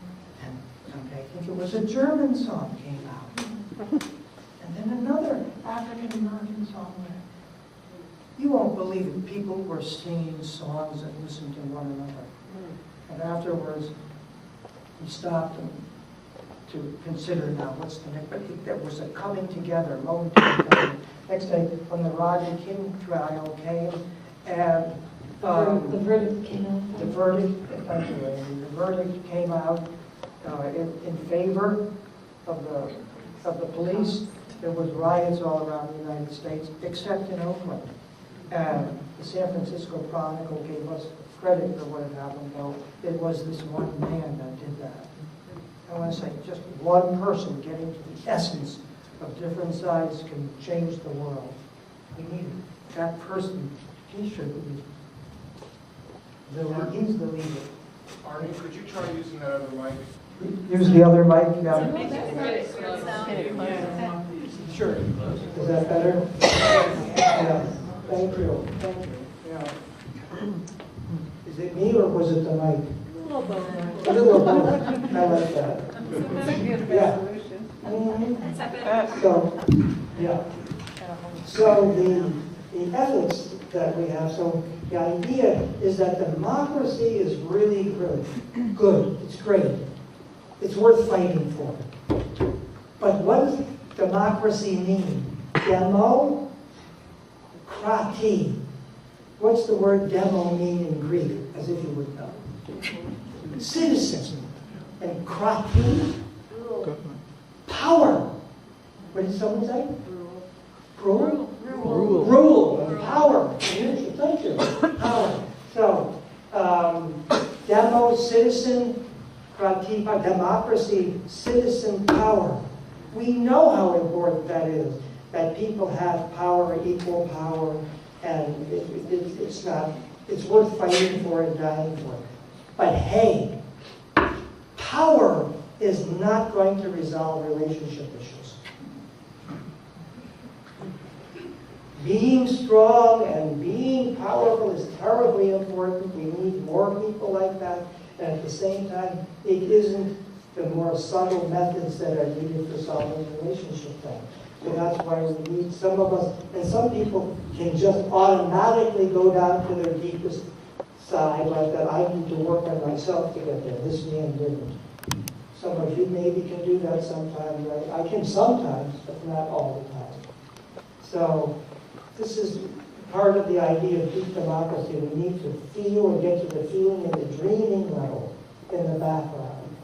Speaker 3: someday I think it was a German song came out. And then another African American song went. You won't believe it. People were singing songs and listening to one another. And afterwards, he stopped and to consider now what's the next. But there was a coming together, momentarily. Next day, when the Rodney King trial came, and
Speaker 2: the verdict came out.
Speaker 3: the verdict, thank you, Amy. The verdict came out in favor of the police. There was riots all around the United States, except in Oakland. And the San Francisco Chronicle gave us credit for what had happened, though it was this one man that did that. I want to say, just one person getting to the essence of different sides can change the world. We need that person. He should be. He's the leader.
Speaker 1: Arnie, could you try using that other mic?
Speaker 3: Here's the other mic. Yeah. Sure. Is that better? Yeah. Thank you. Thank you. Yeah. Is it me or was it the mic? A little both. A little both. I like that. Yeah. So, yeah. So the ethics that we have, so the idea is that democracy is really good. It's great. It's worth fighting for. But what does democracy mean? Democracy. What's the word demo mean in Greek? As if you would know. Citizen. And krati, power. What did someone say? Rule. Rule. And power. Thank you. Power. So, demo, citizen, krati, democracy, citizen power. We know how important that is. That people have power, equal power, and it's worth fighting for and dying for. But hey, power is not going to resolve relationship issues. Being strong and being powerful is terribly important. We need more people like that. And at the same time, it isn't the more subtle methods that are needed for solving relationship things. So that's why we need some of us, and some people can just automatically go down to their deepest side, like that I need to work on myself to get there. This man didn't. Some of you maybe can do that sometimes, right? I can sometimes, but not all the time. So this is part of the idea of deep democracy. We need to feel and get to the feeling and the dreaming level in the background.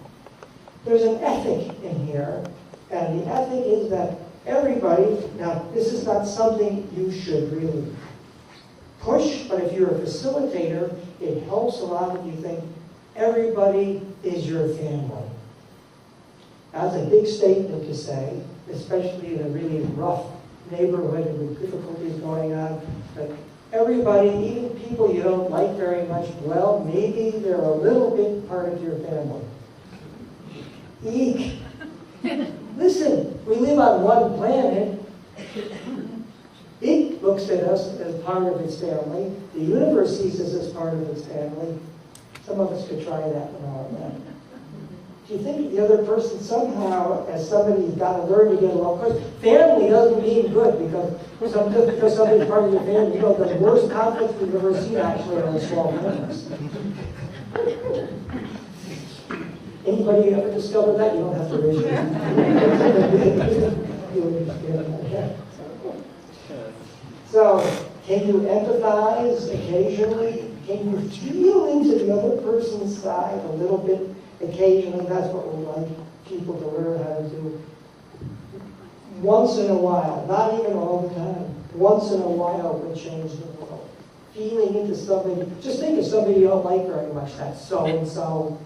Speaker 3: There's an ethic in here, and the ethic is that everybody, now this is not something you should really push, but if you're a facilitator, it helps a lot if you think everybody is your family. That's a big statement to say, especially in a really rough neighborhood with difficulties going on. But everybody, even people you don't like very much, well, maybe they're a little bit part of your family. Eek. Listen, we live on one planet. It looks at us as part of its family. The universe sees us as part of its family. Some of us could try that now and then. Do you think the other person somehow, as somebody, you've got to learn to get along? Of course, family doesn't mean good because somebody's part of your family. You know, the worst conflicts we've ever seen actually are in small families. Anybody ever discovered that? You don't have to raise your hand. You understand that. So, can you empathize occasionally? Can you feel into the other person's side a little bit occasionally? That's what we like people to learn how to do. Once in a while, not even all the time, once in a while would change the world. Feeling into somebody, just think of somebody you don't like very much, that's so-and-so.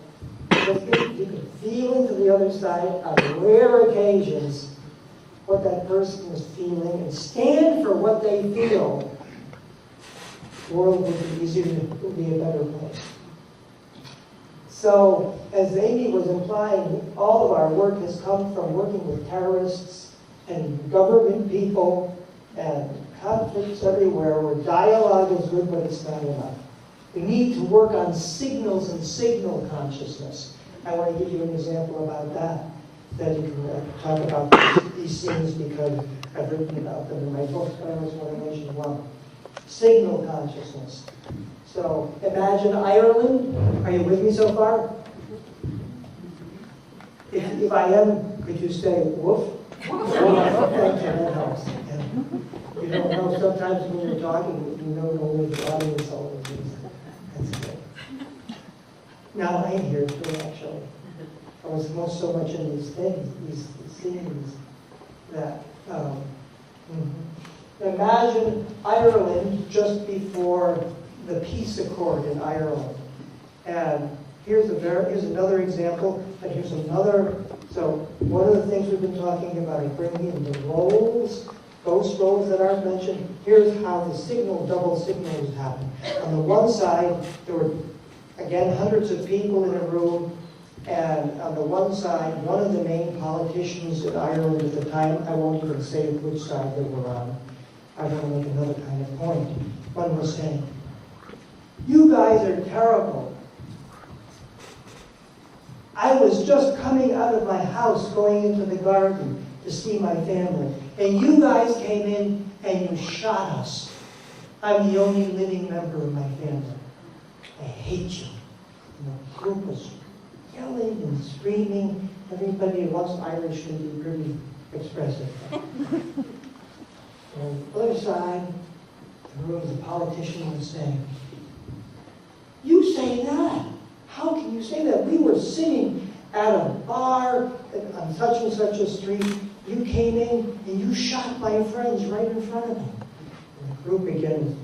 Speaker 3: You can feel into the other side on rare occasions what that person is feeling and stand for what they feel. The world would be easier, would be a better place. So, as Amy was implying, all of our work has come from working with terrorists and government people and conflicts everywhere where dialogue is good, but it's not enough. We need to work on signals and signal consciousness. I want to give you an example about that. Then you can talk about these things because I've written about them in my book, Transformation 1. Signal consciousness. So imagine Ireland. Are you with me so far? If I am, could you say woof? That helps. You don't know, sometimes when you're talking, you know only the audience always is. That's good. Now I'm here too, actually. I was so much in these things, these scenes, that imagine Ireland just before the peace accord in Ireland. And here's another example, and here's another. So one of the things we've been talking about is bringing in the roles, ghost roles that aren't mentioned. Here's how the double signals happen. On the one side, there were, again, hundreds of people in a room, and on the one side, one of the main politicians in Ireland at the time, I won't even say which side they were on. I want to make another kind of point. One was saying, "You guys are terrible. I was just coming out of my house going into the garden to see my family, and you guys came in and you shot us. I'm the only living member of my family. I hate you." And the group was yelling and screaming. Everybody who loves Irish can be pretty expressive. On the other side, the room, the politician was saying, "You say that? How can you say that? We were sitting at a bar on such and such a street. You came in and you shot my friends right in front of me." And the group begins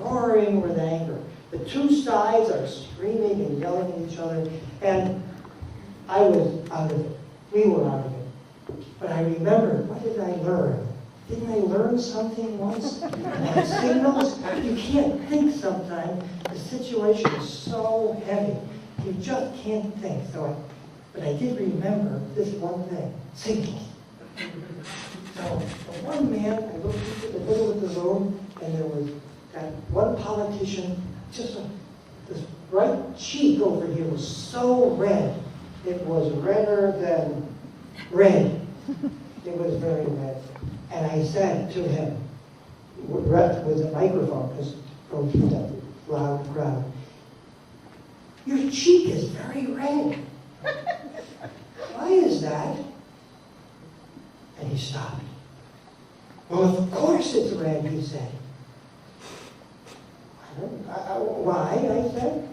Speaker 3: roaring with anger. The two sides are screaming and yelling at each other, and I was out of it. We were out of it. But I remembered, what did I learn? Didn't I learn something once? About signals? You can't think sometimes. The situation is so heavy. You just can't think. But I did remember this one thing. Signals. So, the one man, I looked into the middle of the room, and there was that one politician, just this right cheek over here was so red. It was redder than red. It was very red. And I said to him, with a microphone, because goes to that loud crowd, "Your cheek is very red. Why is that?" And he stopped. "Well, of course it's red," he said. "Why?" I said.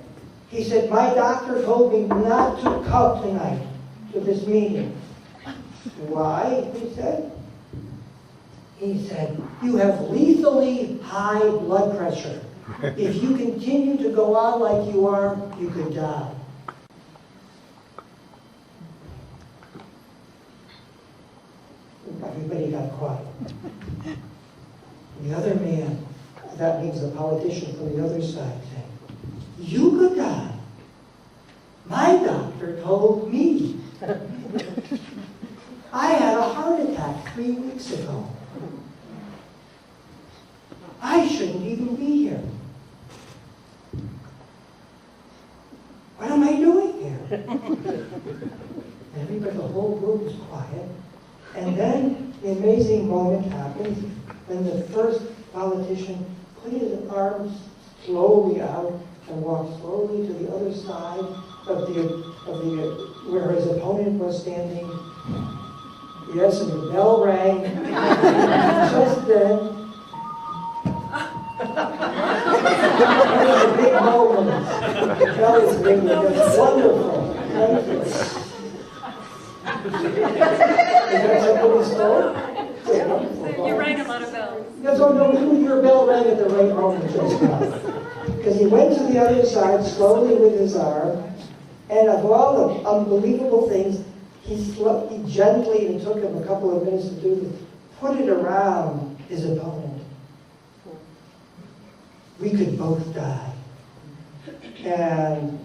Speaker 3: He said, "My doctor told me not to come tonight to this meeting." "Why?" he said. He said, "You have lethally high blood pressure. If you continue to go on like you are, you could die." Everybody got quiet. The other man, that means the politician from the other side, said, "You could die. My doctor told me. I had a heart attack 3 weeks ago." Everybody, the whole group was quiet. And then the amazing moment happens when the first politician put his arms slowly out and walked slowly to the other side of where his opponent was standing. Yes, and the bell rang. Just then, one of the big moments. The bell is ringing. It's wonderful. Thank you. Is that somebody's store?
Speaker 4: You rang a lot of bells.
Speaker 3: Yes, oh no, your bell rang at the right moment just now. Because he went to the other side slowly with his arm, and of all the unbelievable things, he gently, it took him a couple of minutes to do this, put it around his opponent. We could both die. And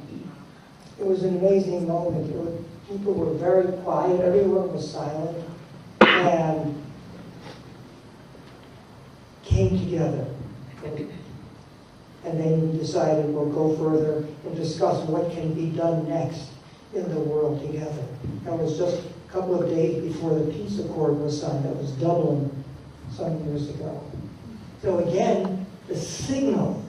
Speaker 3: it was an amazing moment. People were very quiet, everyone was silent, and came together. And then we decided we'll go further and discuss what can be done next in the world together. That was just a couple of days before the peace accord was signed. That was Dublin some years ago. So again, the signal,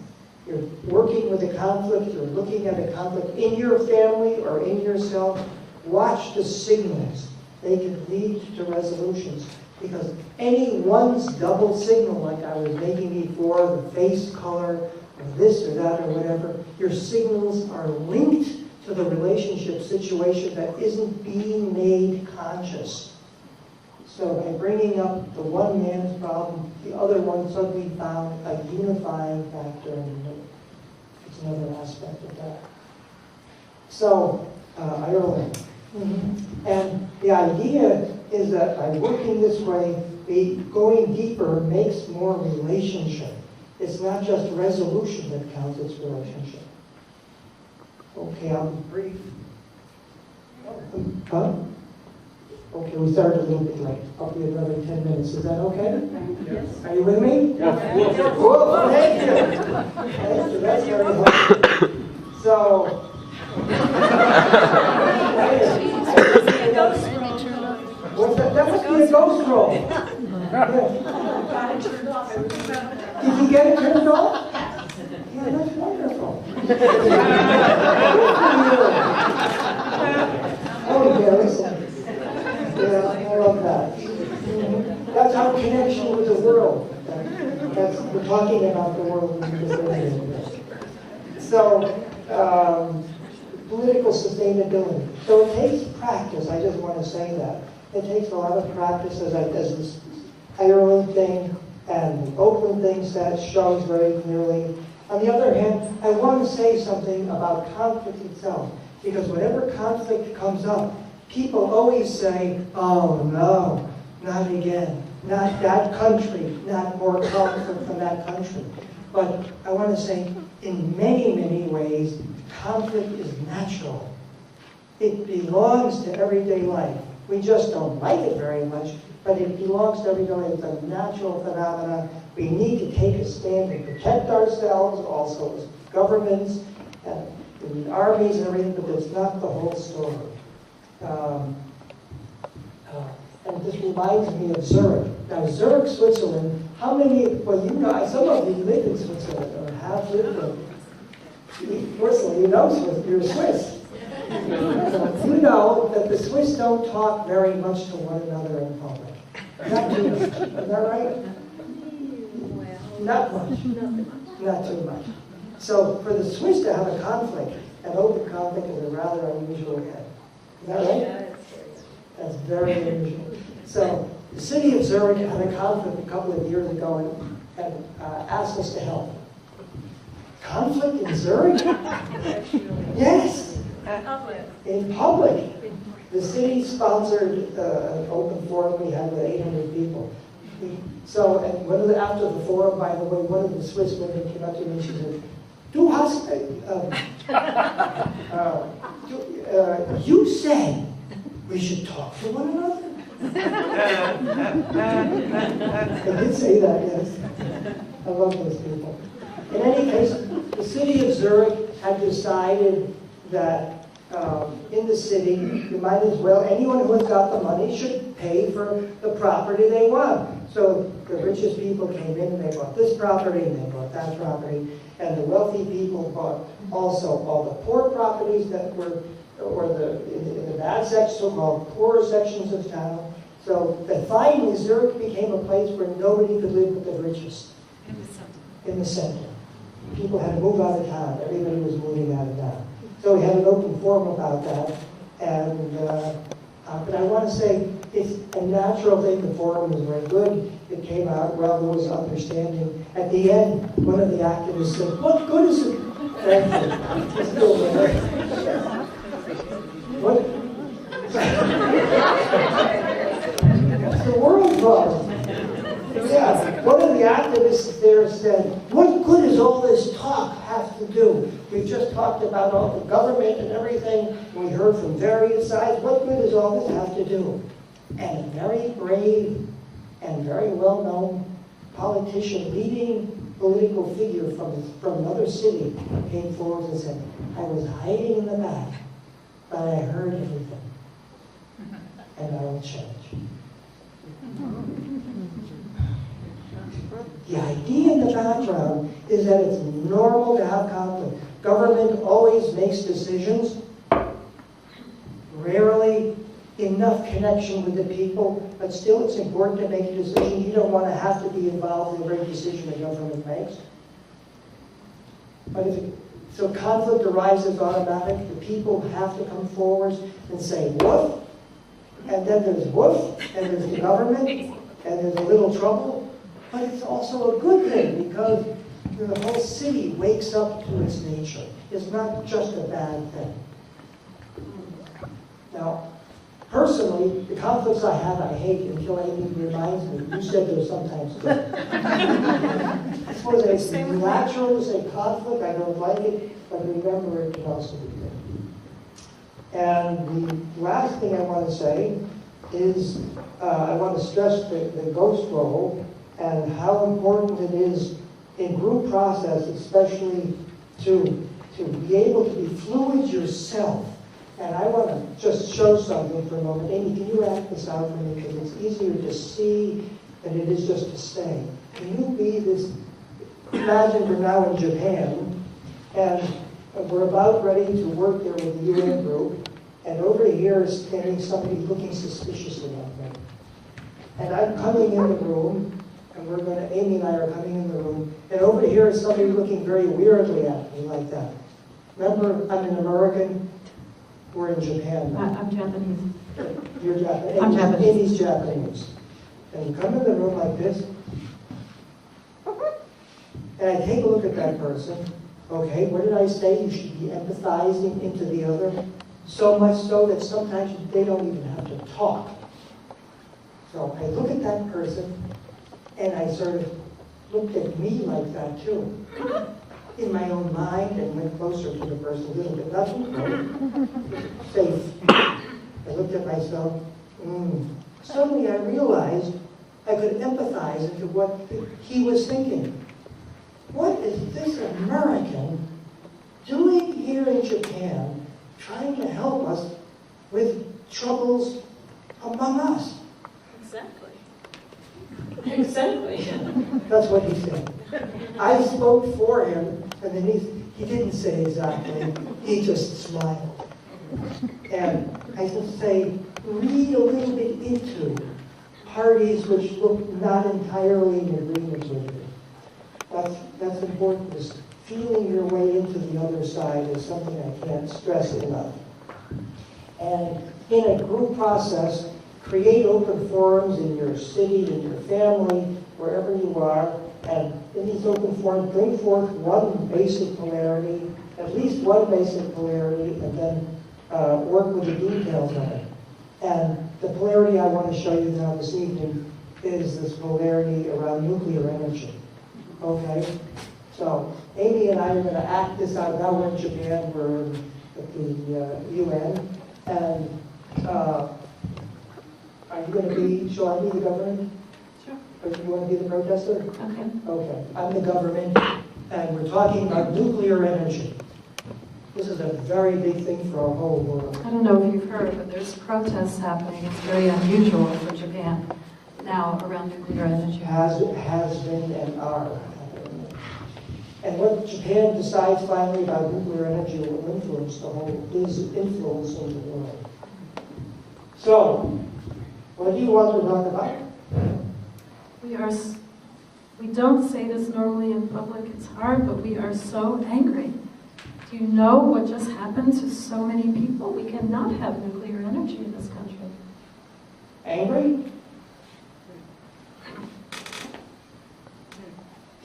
Speaker 3: you're working with a conflict, you're looking at a conflict in your family or in yourself, watch the signals. They can lead to resolutions. Because any one's double signal, like I was making before, the face color, or this or that or whatever, your signals are linked to the relationship situation that isn't being made conscious. So by bringing up the one man's problem, the other one suddenly found a unifying factor, and it's another aspect of that. So, Ireland. And the idea is that by working this way, going deeper makes more relationship. It's not just resolution that counts, it's relationship. Okay, I'll be brief. Huh? Okay, we started a little bit late. I'll be another 10 minutes. Is that okay?
Speaker 4: Yes.
Speaker 3: Are you with me?
Speaker 4: Yes.
Speaker 3: Whoa, thank you. Thank you. That's very helpful. So, what's that? That must be a ghost roll. Yeah. Did you get it turned off? Yeah, that's wonderful. Oh, Gary. Yeah, I love that. That's our connection with the world. We're talking about the world. So, political sustainability. So it takes practice. I just want to say that. It takes a lot of practice, as this Ireland thing and the Oakland thing shows very clearly. On the other hand, I want to say something about conflict itself. Because whenever conflict comes up, people always say, oh no, not again. Not that country, not more conflict from that country. But I want to say, in many, many ways, conflict is natural. It belongs to everyday life. We just don't like it very much, but it belongs to everyday life. It's a natural phenomenon. We need to take a stand and protect ourselves, also as governments and armies and everything, but it's not the whole story. And this reminds me of Zurich. Now, Zurich, Switzerland, how many, well, you know, some of you live in Switzerland or have lived in. Personally, you know Swiss, you're Swiss. You know that the Swiss don't talk very much to one another in public. Not too much. Is that right? Not much. Not too much. So for the Swiss to have a conflict, an open conflict is a rather unusual event. Is that right? That's very unusual. So the city of Zurich had a conflict a couple of years ago and asked us to help. Conflict in Zurich? Yes. In public. The city sponsored an open forum we had with 800 people. So, and after the forum, by the way, one of the Swiss women came up to me and she said, you said we should talk to one another? I did say that, yes. I love those people. In any case, the city of Zurich had decided that in the city, you might as well, anyone who has got the money should pay for the property they want. So the richest people came in and they bought this property and they bought that property, and the wealthy people bought also all the poor properties that were, or in the bad sections, so-called poorer sections of town. So that finally Zurich became a place where nobody could live but the richest. In the center. People had to move out of town. Everybody was moving out of town. So we had an open forum about that. And but I want to say it's a natural thing. The forum was very good. It came out well. There was understanding. At the end, one of the activists said, "What good is it?" It's still there. What? It's the world problem. Yeah, one of the activists there said, "What good does all this talk have to do? We've just talked about all the government and everything, and we heard from various sides. What good does all this have to do?" And a very brave and very well-known politician, leading political figure from another city, came forward and said, "I was hiding in the back, but I heard everything, and I will change." The idea in the background is that it's normal to have conflict. Government always makes decisions, rarely enough connection with the people, but still it's important to make a decision. You don't want to have to be involved in every decision the government makes. But so conflict arises automatic. The people have to come forward and say, "Woof," and then there's woof, and there's the government, and there's a little trouble. But it's also a good thing because the whole city wakes up to its nature. It's not just a bad thing. Now, personally, the conflicts I have, I hate until Amy reminds me. You said they're sometimes good. I suppose it's natural to say conflict. I don't like it, but remember it can also be good. And the last thing I want to say is I want to stress the ghost role and how important it is in group process, especially to be able to be fluid yourself. And I want to just show something for a moment. Amy, can you act this out for me? Because it's easier to see than it is just to say. Can you be this? Imagine we're now in Japan, and we're about ready to work there with the UN group, and over here is standing somebody looking suspiciously at me. And I'm coming in the room, and Amy and I are coming in the room, and over here is somebody looking very weirdly at me like that. Remember, I'm an American, we're in Japan now.
Speaker 2: I'm Japanese.
Speaker 3: You're Japanese.
Speaker 2: I'm Japanese.
Speaker 3: Amy's Japanese. And you come in the room like this, and I take a look at that person. Okay, what did I say? You should be empathizing into the other, so much so that sometimes they don't even have to talk. So I look at that person, and I sort of looked at me like that too, in my own mind, and went closer to the person a little bit. Nothing safe. I looked at myself. Suddenly I realized I could empathize into what he was thinking. What is this American doing here in Japan, trying to help us with troubles among us?
Speaker 2: Exactly.
Speaker 3: That's what he said. I spoke for him, and then he didn't say exactly. He just smiled. And I should say, read a little bit into parties which look not entirely in agreement with you. That's important. This feeling your way into the other side is something I can't stress enough. And in a group process, create open forums in your city, in your family, wherever you are, and in these open forums, bring forth one basic polarity, at least one basic polarity, and then work with the details of it. And the polarity I want to show you now this evening is this polarity around nuclear energy. Okay? So, Amy and I are going to act this out. Now we're in Japan, we're at the UN, and are you going to be, shall I be the government?
Speaker 2: Sure.
Speaker 3: Or do you want to be the protester?
Speaker 2: Okay.
Speaker 3: Okay, I'm the government, and we're talking about nuclear energy. This is a very big thing for our whole world.
Speaker 2: I don't know if you've heard, but there's protests happening. It's very unusual for Japan now around nuclear energy.
Speaker 3: Has been and are. And what Japan decides finally about nuclear energy will influence influencing the world. So, what do you want to talk about?
Speaker 2: We don't say this normally in public, it's hard, but we are so angry. Do you know what just happened to so many people? We cannot have nuclear energy in this country.
Speaker 3: Angry?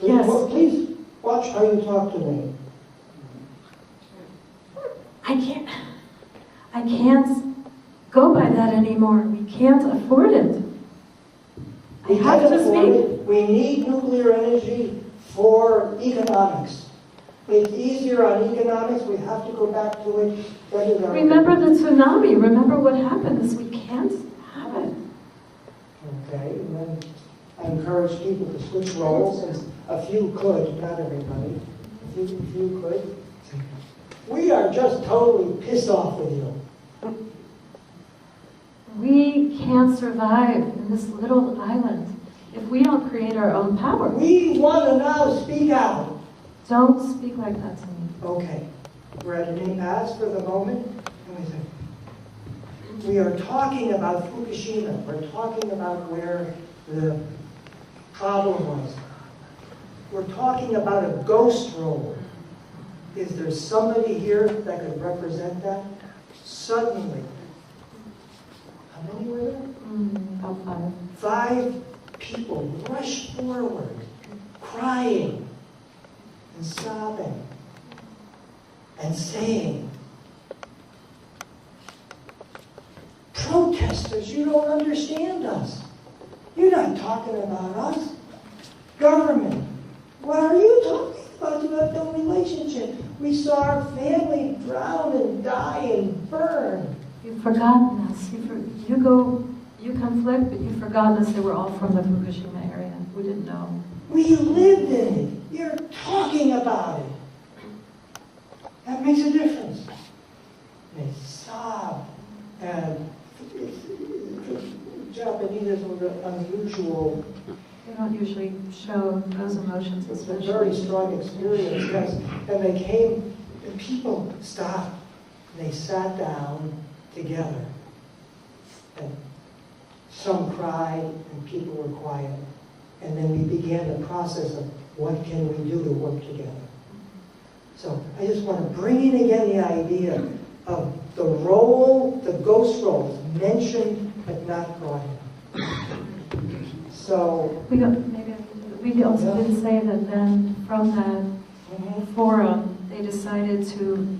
Speaker 2: Yes.
Speaker 3: Please watch how you talk to me.
Speaker 2: I can't go by that anymore. We can't afford it. I have to speak.
Speaker 3: We need nuclear energy for economics. It's easier on economics. We have to go back to it.
Speaker 2: Remember the tsunami. Remember what happened. We can't have it.
Speaker 3: Okay, and then I encourage people to switch roles, and a few could, not everybody. A few could. We are just totally pissed off with you.
Speaker 2: We can't survive in this little island if we don't create our own power.
Speaker 3: We want to now speak out.
Speaker 2: Don't speak like that to me.
Speaker 3: Okay, we're at an impasse for the moment. We are talking about Fukushima. We're talking about where the problem was. We're talking about a ghost role. Is there somebody here that could represent that? Suddenly. How many were there?
Speaker 2: About 5.
Speaker 3: 5 people rushed forward, crying and sobbing and saying, protesters, you don't understand us. You're not talking about us. Government, what are you talking about? You have no relationship. We saw our family drown and die and burn.
Speaker 2: You've forgotten us. You conflict, but you've forgotten us. They were all from the Fukushima area. We didn't know.
Speaker 3: We lived in it. You're talking about it. That makes a difference. They sob. And Japanese are unusual.
Speaker 2: They don't usually show those emotions.
Speaker 3: It's a very strong experience, yes. And they came, and people stopped. They sat down together. And some cried, and people were quiet. And then we began the process of what can we do to work together. So I just want to bring in again the idea of the role, the ghost role is mentioned but not brought in. So
Speaker 2: We also didn't say that then from that forum, they decided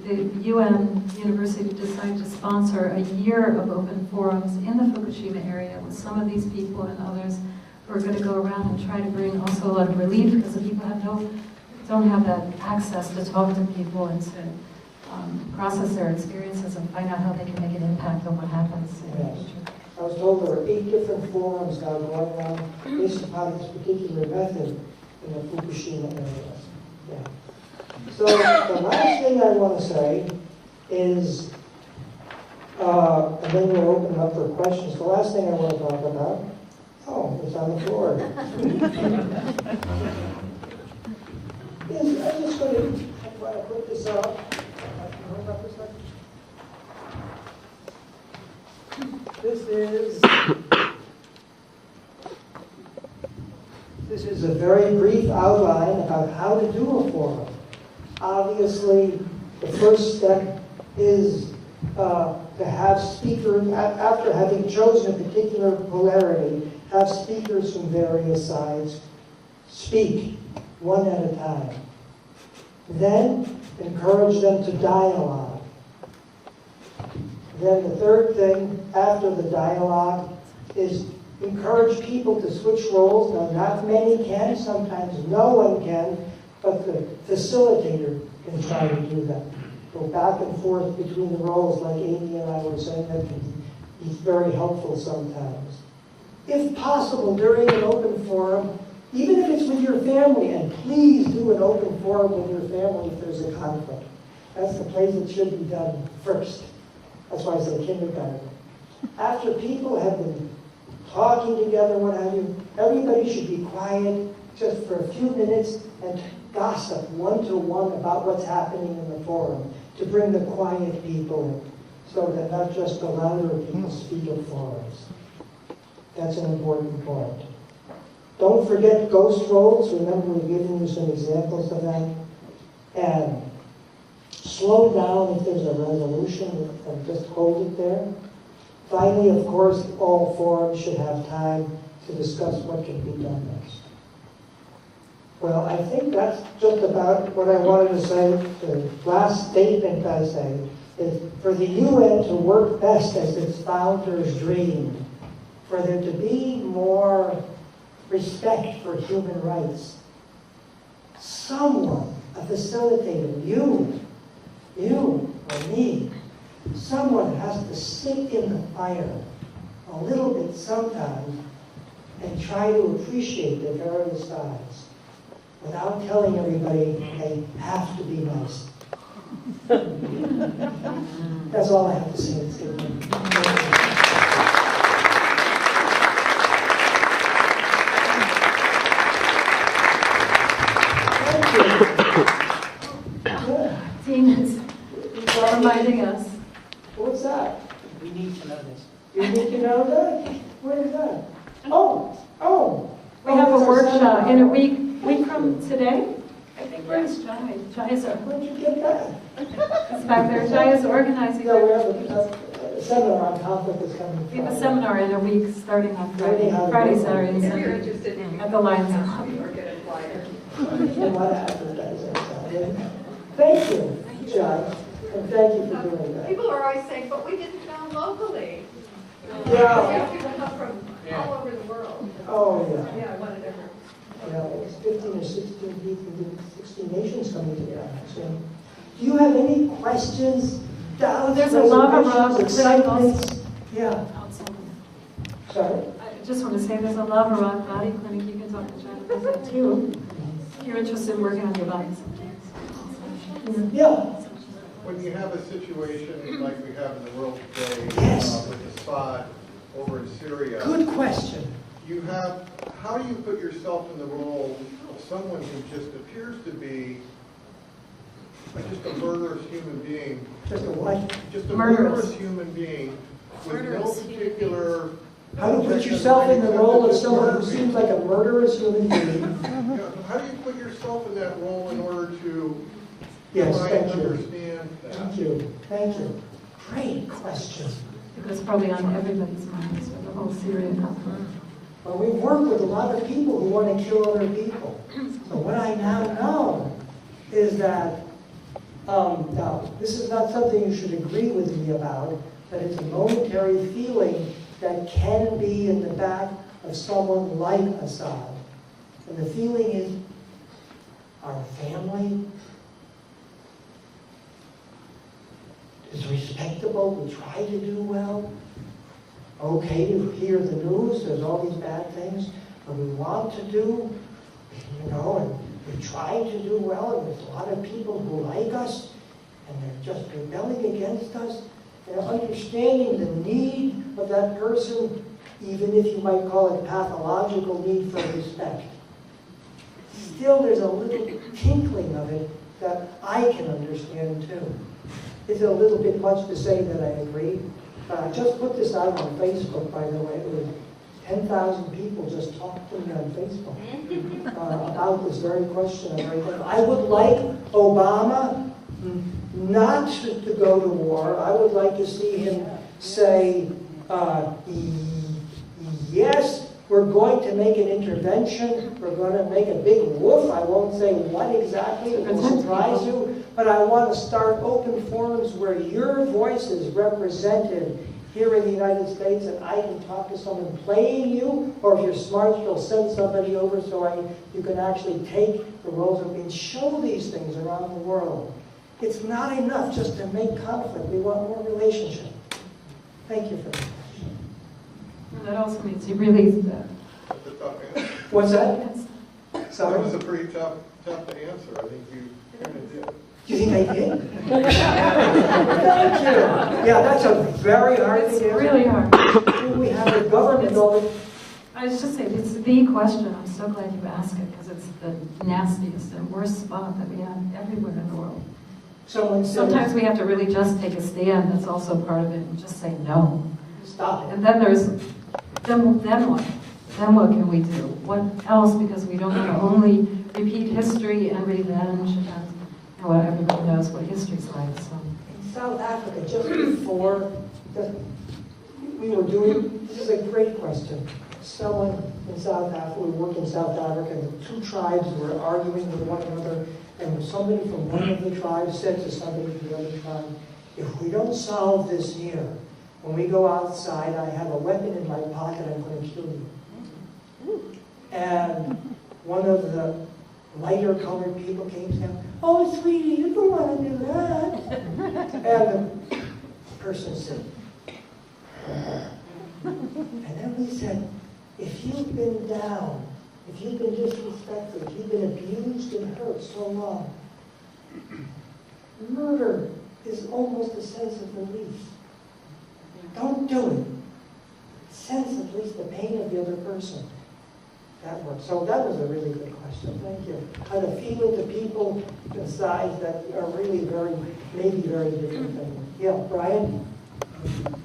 Speaker 2: the UN University decided to sponsor a year of open forums in the Fukushima area with some of these people and others who are going to go around and try to bring also a lot of relief because the people don't have that access to talk to people and to process their experiences and find out how they can make an impact on what happens in the future.
Speaker 3: I was told there are 8 different forums now going on based upon this particular method in the Fukushima area. Yeah. So the last thing I want to say is, and then we'll open up for questions. The last thing I want to talk about, it's on the floor. Is I'm just going to put this up. Hold up a second. This is a very brief outline about how to do a forum. Obviously, the first step is to have speakers, after having chosen a particular polarity, have speakers from various sides speak one at a time. Then, encourage them to dialogue. Then the third thing after the dialogue is encourage people to switch roles. Now, not many can, sometimes no one can, but the facilitator can try to do that. Go back and forth between the roles, like Amy and I were saying, that can be very helpful sometimes. If possible, during an open forum, even if it's with your family, and please do an open forum with your family if there's a conflict.
Speaker 4: That's the place it should be done first. That's why I say kindergarten. After people have been talking together, what have you, everybody should be quiet just for a few minutes and gossip one-to-one about what's happening in the forum to bring the quiet people in, so that not just the louder people speak at forums. That's an important point. Don't forget ghost roles. Remember, we've given you some examples of that. And slow down if there's a resolution and just hold it there. Finally, of course, all forums should have time to discuss what can be done next. Well, I think that's just about what I wanted to say. The last statement I say is for the UN to work best as its founders dreamed, for there to be more respect for human rights. Someone, a facilitator, you or me, someone has to sit in the fire a little bit sometimes and try to appreciate the various sides without telling everybody they have to be nice. That's all I have to say.
Speaker 2: Dean is reminding us.
Speaker 4: What's that?
Speaker 3: We need to know this.
Speaker 4: You need to know that? Where is that? Oh.
Speaker 2: We have a
Speaker 4: it's our
Speaker 2: workshop
Speaker 4: seminar.
Speaker 2: in a week from today. I think where's Jai? Jai's
Speaker 4: Where'd you get that?
Speaker 2: back there. Jai is organizing.
Speaker 4: Yeah, we have a seminar on conflict is coming.
Speaker 2: We have a seminar in a week starting on Friday, Saturday, and
Speaker 5: If you're
Speaker 2: Sunday
Speaker 5: interested in
Speaker 2: at the Lions Club.
Speaker 5: or get a flyer.
Speaker 4: A lot of advertising. Thank you, Jai, and thank you for doing that.
Speaker 5: People are always saying, but we didn't film locally.
Speaker 4: Yeah.
Speaker 5: People come from all over the world.
Speaker 4: Oh, yeah.
Speaker 5: Yeah, I wanted to.
Speaker 4: It's 15 or 16 nations coming together. So, do you have any questions, doubts,
Speaker 2: There's a lava rock
Speaker 4: excitements? Yeah. Sorry?
Speaker 2: I just want to say there's a Lava Rock body clinic. You can talk to Jai about that too. If you're interested in working on your body sometimes.
Speaker 4: Yeah.
Speaker 8: When you have a situation like we have in the world today
Speaker 4: Yes.
Speaker 8: with Assad over in Syria,
Speaker 4: Good question.
Speaker 8: how do you put yourself in the role of someone who just appears to be just a murderous human being?
Speaker 4: Just a what?
Speaker 8: Just a
Speaker 2: Murderous.
Speaker 8: murderous human being with no particular...
Speaker 4: How do you put yourself in the role of someone who seems like a murderous human being?
Speaker 8: How do you put yourself in that role in order to
Speaker 4: Yes,
Speaker 8: try
Speaker 4: thank
Speaker 8: and
Speaker 4: you.
Speaker 8: understand that?
Speaker 4: Thank you. Thank you. Great question.
Speaker 2: Because probably on everybody's minds for the whole Syria conflict.
Speaker 4: Well, we work with a lot of people who want to kill other people. So what I now know is that, now, this is not something you should agree with me about, but it's a momentary feeling that can be in the back of someone like Assad. And the feeling is, our family is respectable, we try to do well. Okay, you hear the news, there's all these bad things, but we want to do, and we try to do well, and there's a lot of people who like us, and they're just rebelling against us, and understanding the need of that person, even if you might call it pathological need for respect. Still, there's a little tinkling of it that I can understand too. Is it a little bit much to say that I agree? I just put this out on Facebook, by the way. It was 10,000 people just talked to me on Facebook about this very question. I would like Obama not to go to war. I would like to see him say, yes, we're going to make an intervention. We're going to make a big woof. I won't say what exactly. It will surprise you. But I want to start open forums where your voice is represented here in the United States, and I can talk to someone playing you, or if you're smart, you'll send somebody over so you can actually take the roles and show these things around the world. It's not enough just to make conflict. We want more relationship. Thank you for that.
Speaker 2: And that also means you release that.
Speaker 8: That's a tough answer.
Speaker 4: What's that?
Speaker 2: Yes.
Speaker 8: That
Speaker 4: Sorry?
Speaker 8: was a pretty tough to answer. I think you kind of did.
Speaker 4: Do you think I did? Thank you. Yeah, that's a very hard
Speaker 2: It's
Speaker 4: thing to
Speaker 2: really hard.
Speaker 4: answer. We have a government over.
Speaker 2: I was just saying, it's the question. I'm so glad you asked it because it's the nastiest and worst spot that we have everywhere in the world.
Speaker 4: Someone says,
Speaker 2: Sometimes we have to really just take a stand. That's also part of it. And just say no.
Speaker 4: stop it.
Speaker 2: And then then what? Then what can we do? What else? Because we don't want to only repeat history and revenge and well, everybody knows what history's like. So.
Speaker 4: In South Africa, just before we were doing, this is a great question. Someone in South Africa, we worked in South Africa, and the two tribes were arguing with one another, and somebody from one of the tribes said to somebody from the other tribe, if we don't solve this here, when we go outside, I have a weapon in my pocket, I'm going to kill you. And one of the lighter colored people came down, oh, sweetie, you don't want to do that. And the person said, and then we said, if you've been down, if you've been disrespected, if you've been abused and hurt so long, murder is almost a sense of relief. Don't do it. Sense at least the pain of the other person. That works. So that was a really good question. Thank you. Kind of feeling to people inside that are really maybe very different than you. Yeah, Brian?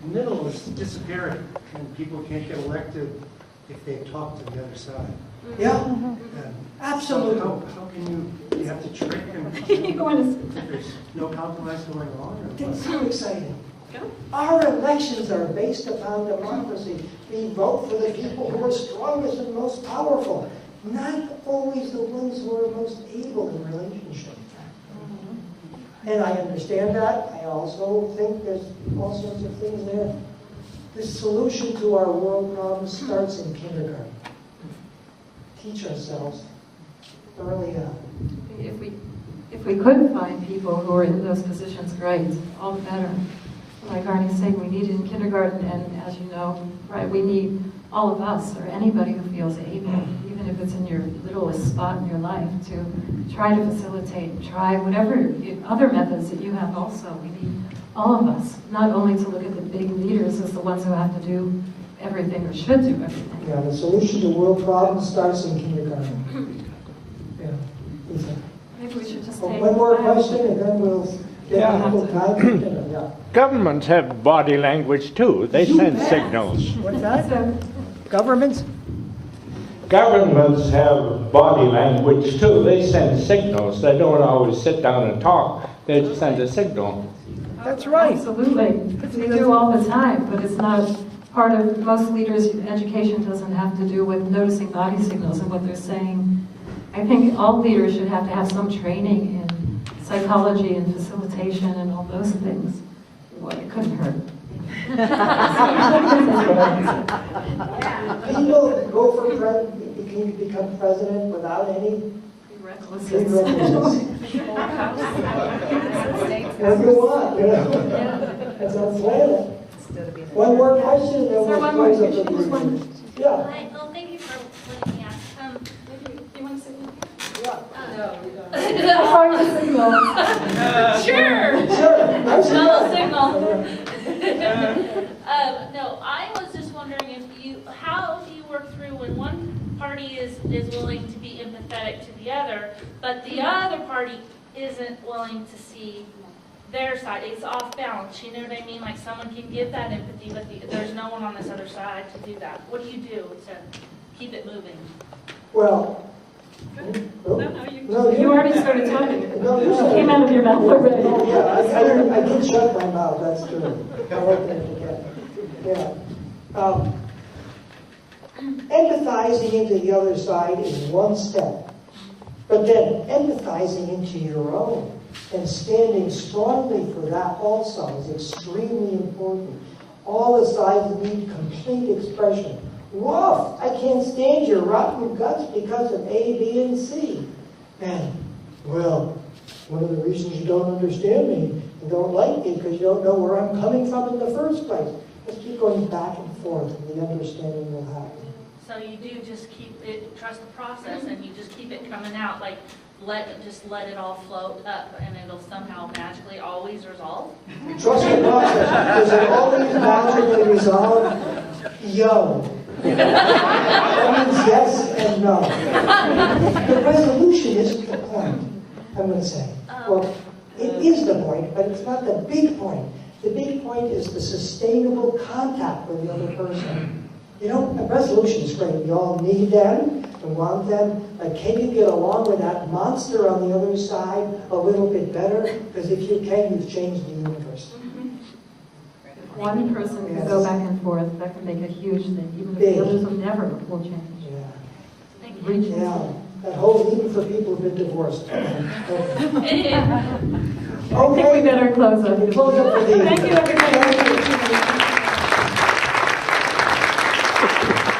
Speaker 9: Middle is disappearing, and people can't get elected if they talk to the other side.
Speaker 4: Yeah,
Speaker 9: And
Speaker 4: absolutely.
Speaker 9: So how can you have to trick and
Speaker 2: You want to
Speaker 9: there's no compromise going on? Or
Speaker 4: It's
Speaker 9: what?
Speaker 4: so exciting. Our elections are based upon democracy. We vote for the people who are strongest and most powerful, not always the ones who are most able in relationship. And I understand that. I also think there's all sorts of things there. The solution to our world problems starts in kindergarten. Teach ourselves early on.
Speaker 2: If we could find people who are in those positions, great, all the better. Like Arnie's saying, we need it in kindergarten, and as you know, right, we need all of us, or anybody who feels able, even if it's in your littlest spot in your life, to try to facilitate, try whatever other methods that you have also. We need all of us, not only to look at the big leaders as the ones who have to do everything or should do everything.
Speaker 4: Yeah, the solution to world problems starts in kindergarten. Yeah. Lisa.
Speaker 2: Maybe we should just
Speaker 4: Oh,
Speaker 2: take
Speaker 4: one more question, and then we'll get
Speaker 7: Yeah.
Speaker 4: people time for dinner. Yeah.
Speaker 7: Governments have body language too. They send signals.
Speaker 4: What's that?
Speaker 2: So,
Speaker 4: Governments?
Speaker 7: Governments have body language too. They send signals. They don't always sit down and talk. They just send a signal.
Speaker 4: That's right.
Speaker 2: absolutely. We do all the time, but it's not part of most leaders' education doesn't have to do with noticing body signals and what they're saying. I think all leaders should have to have some training in psychology and facilitation and all those things. Well, it couldn't hurt.
Speaker 4: People go for president, become president without any
Speaker 2: Prerequisites.
Speaker 4: prerequisites. Whatever you want, you know. That's our plan. One more question, and then
Speaker 2: Is there
Speaker 4: we'll
Speaker 2: one more?
Speaker 4: close up the
Speaker 2: Just one.
Speaker 4: meeting. Yeah.
Speaker 5: Hi, well, thank you for letting me ask.
Speaker 2: You want to say
Speaker 5: Sure.
Speaker 4: Sure.
Speaker 5: No signal. No, I was just wondering how do you work through when one party is willing to be empathetic to the other, but the other party isn't willing to see their side. It's off balance, you know what I mean? Like someone can give that empathy, but there's no one on this other side to do that. What do you do to keep it moving?
Speaker 4: Well. No,
Speaker 2: You already started talking.
Speaker 4: No,
Speaker 2: It came out of your mouth already.
Speaker 4: Oh, yeah, I did shut my mouth, that's true. I like that again. Yeah. Empathizing into the other side is one step. But then empathizing into your own and standing strongly for that also is extremely important. All the sides need complete expression. Woof! I can't stand your rotten guts because of A, B, and C. And, well, one of the reasons you don't understand me and don't like me because you don't know where I'm coming from in the first place. Let's keep going back and forth and the understanding will happen.
Speaker 5: So you do just trust the process and you just keep it coming out. Like just let it all float up and it'll somehow magically always resolve?
Speaker 4: Trust the process. Does it always magically resolve? Yo. That means yes and no. The resolution isn't the point, I'm going to say. Well, it is the point, but it's not the big point. The big point is the sustainable contact with the other person. You know, a resolution is great. We all need them and want them. But can you get along with that monster on the other side a little bit better? Because if you can, you've changed the universe.
Speaker 10: If one person can go back and forth, that can make a huge thing, even if the others will never will change.
Speaker 4: Yeah. Yeah. That whole even for people who've been divorced. Okay.
Speaker 10: I think we better close up.
Speaker 4: Close up with the.
Speaker 10: Thank you, everybody.
Speaker 4: Thank you.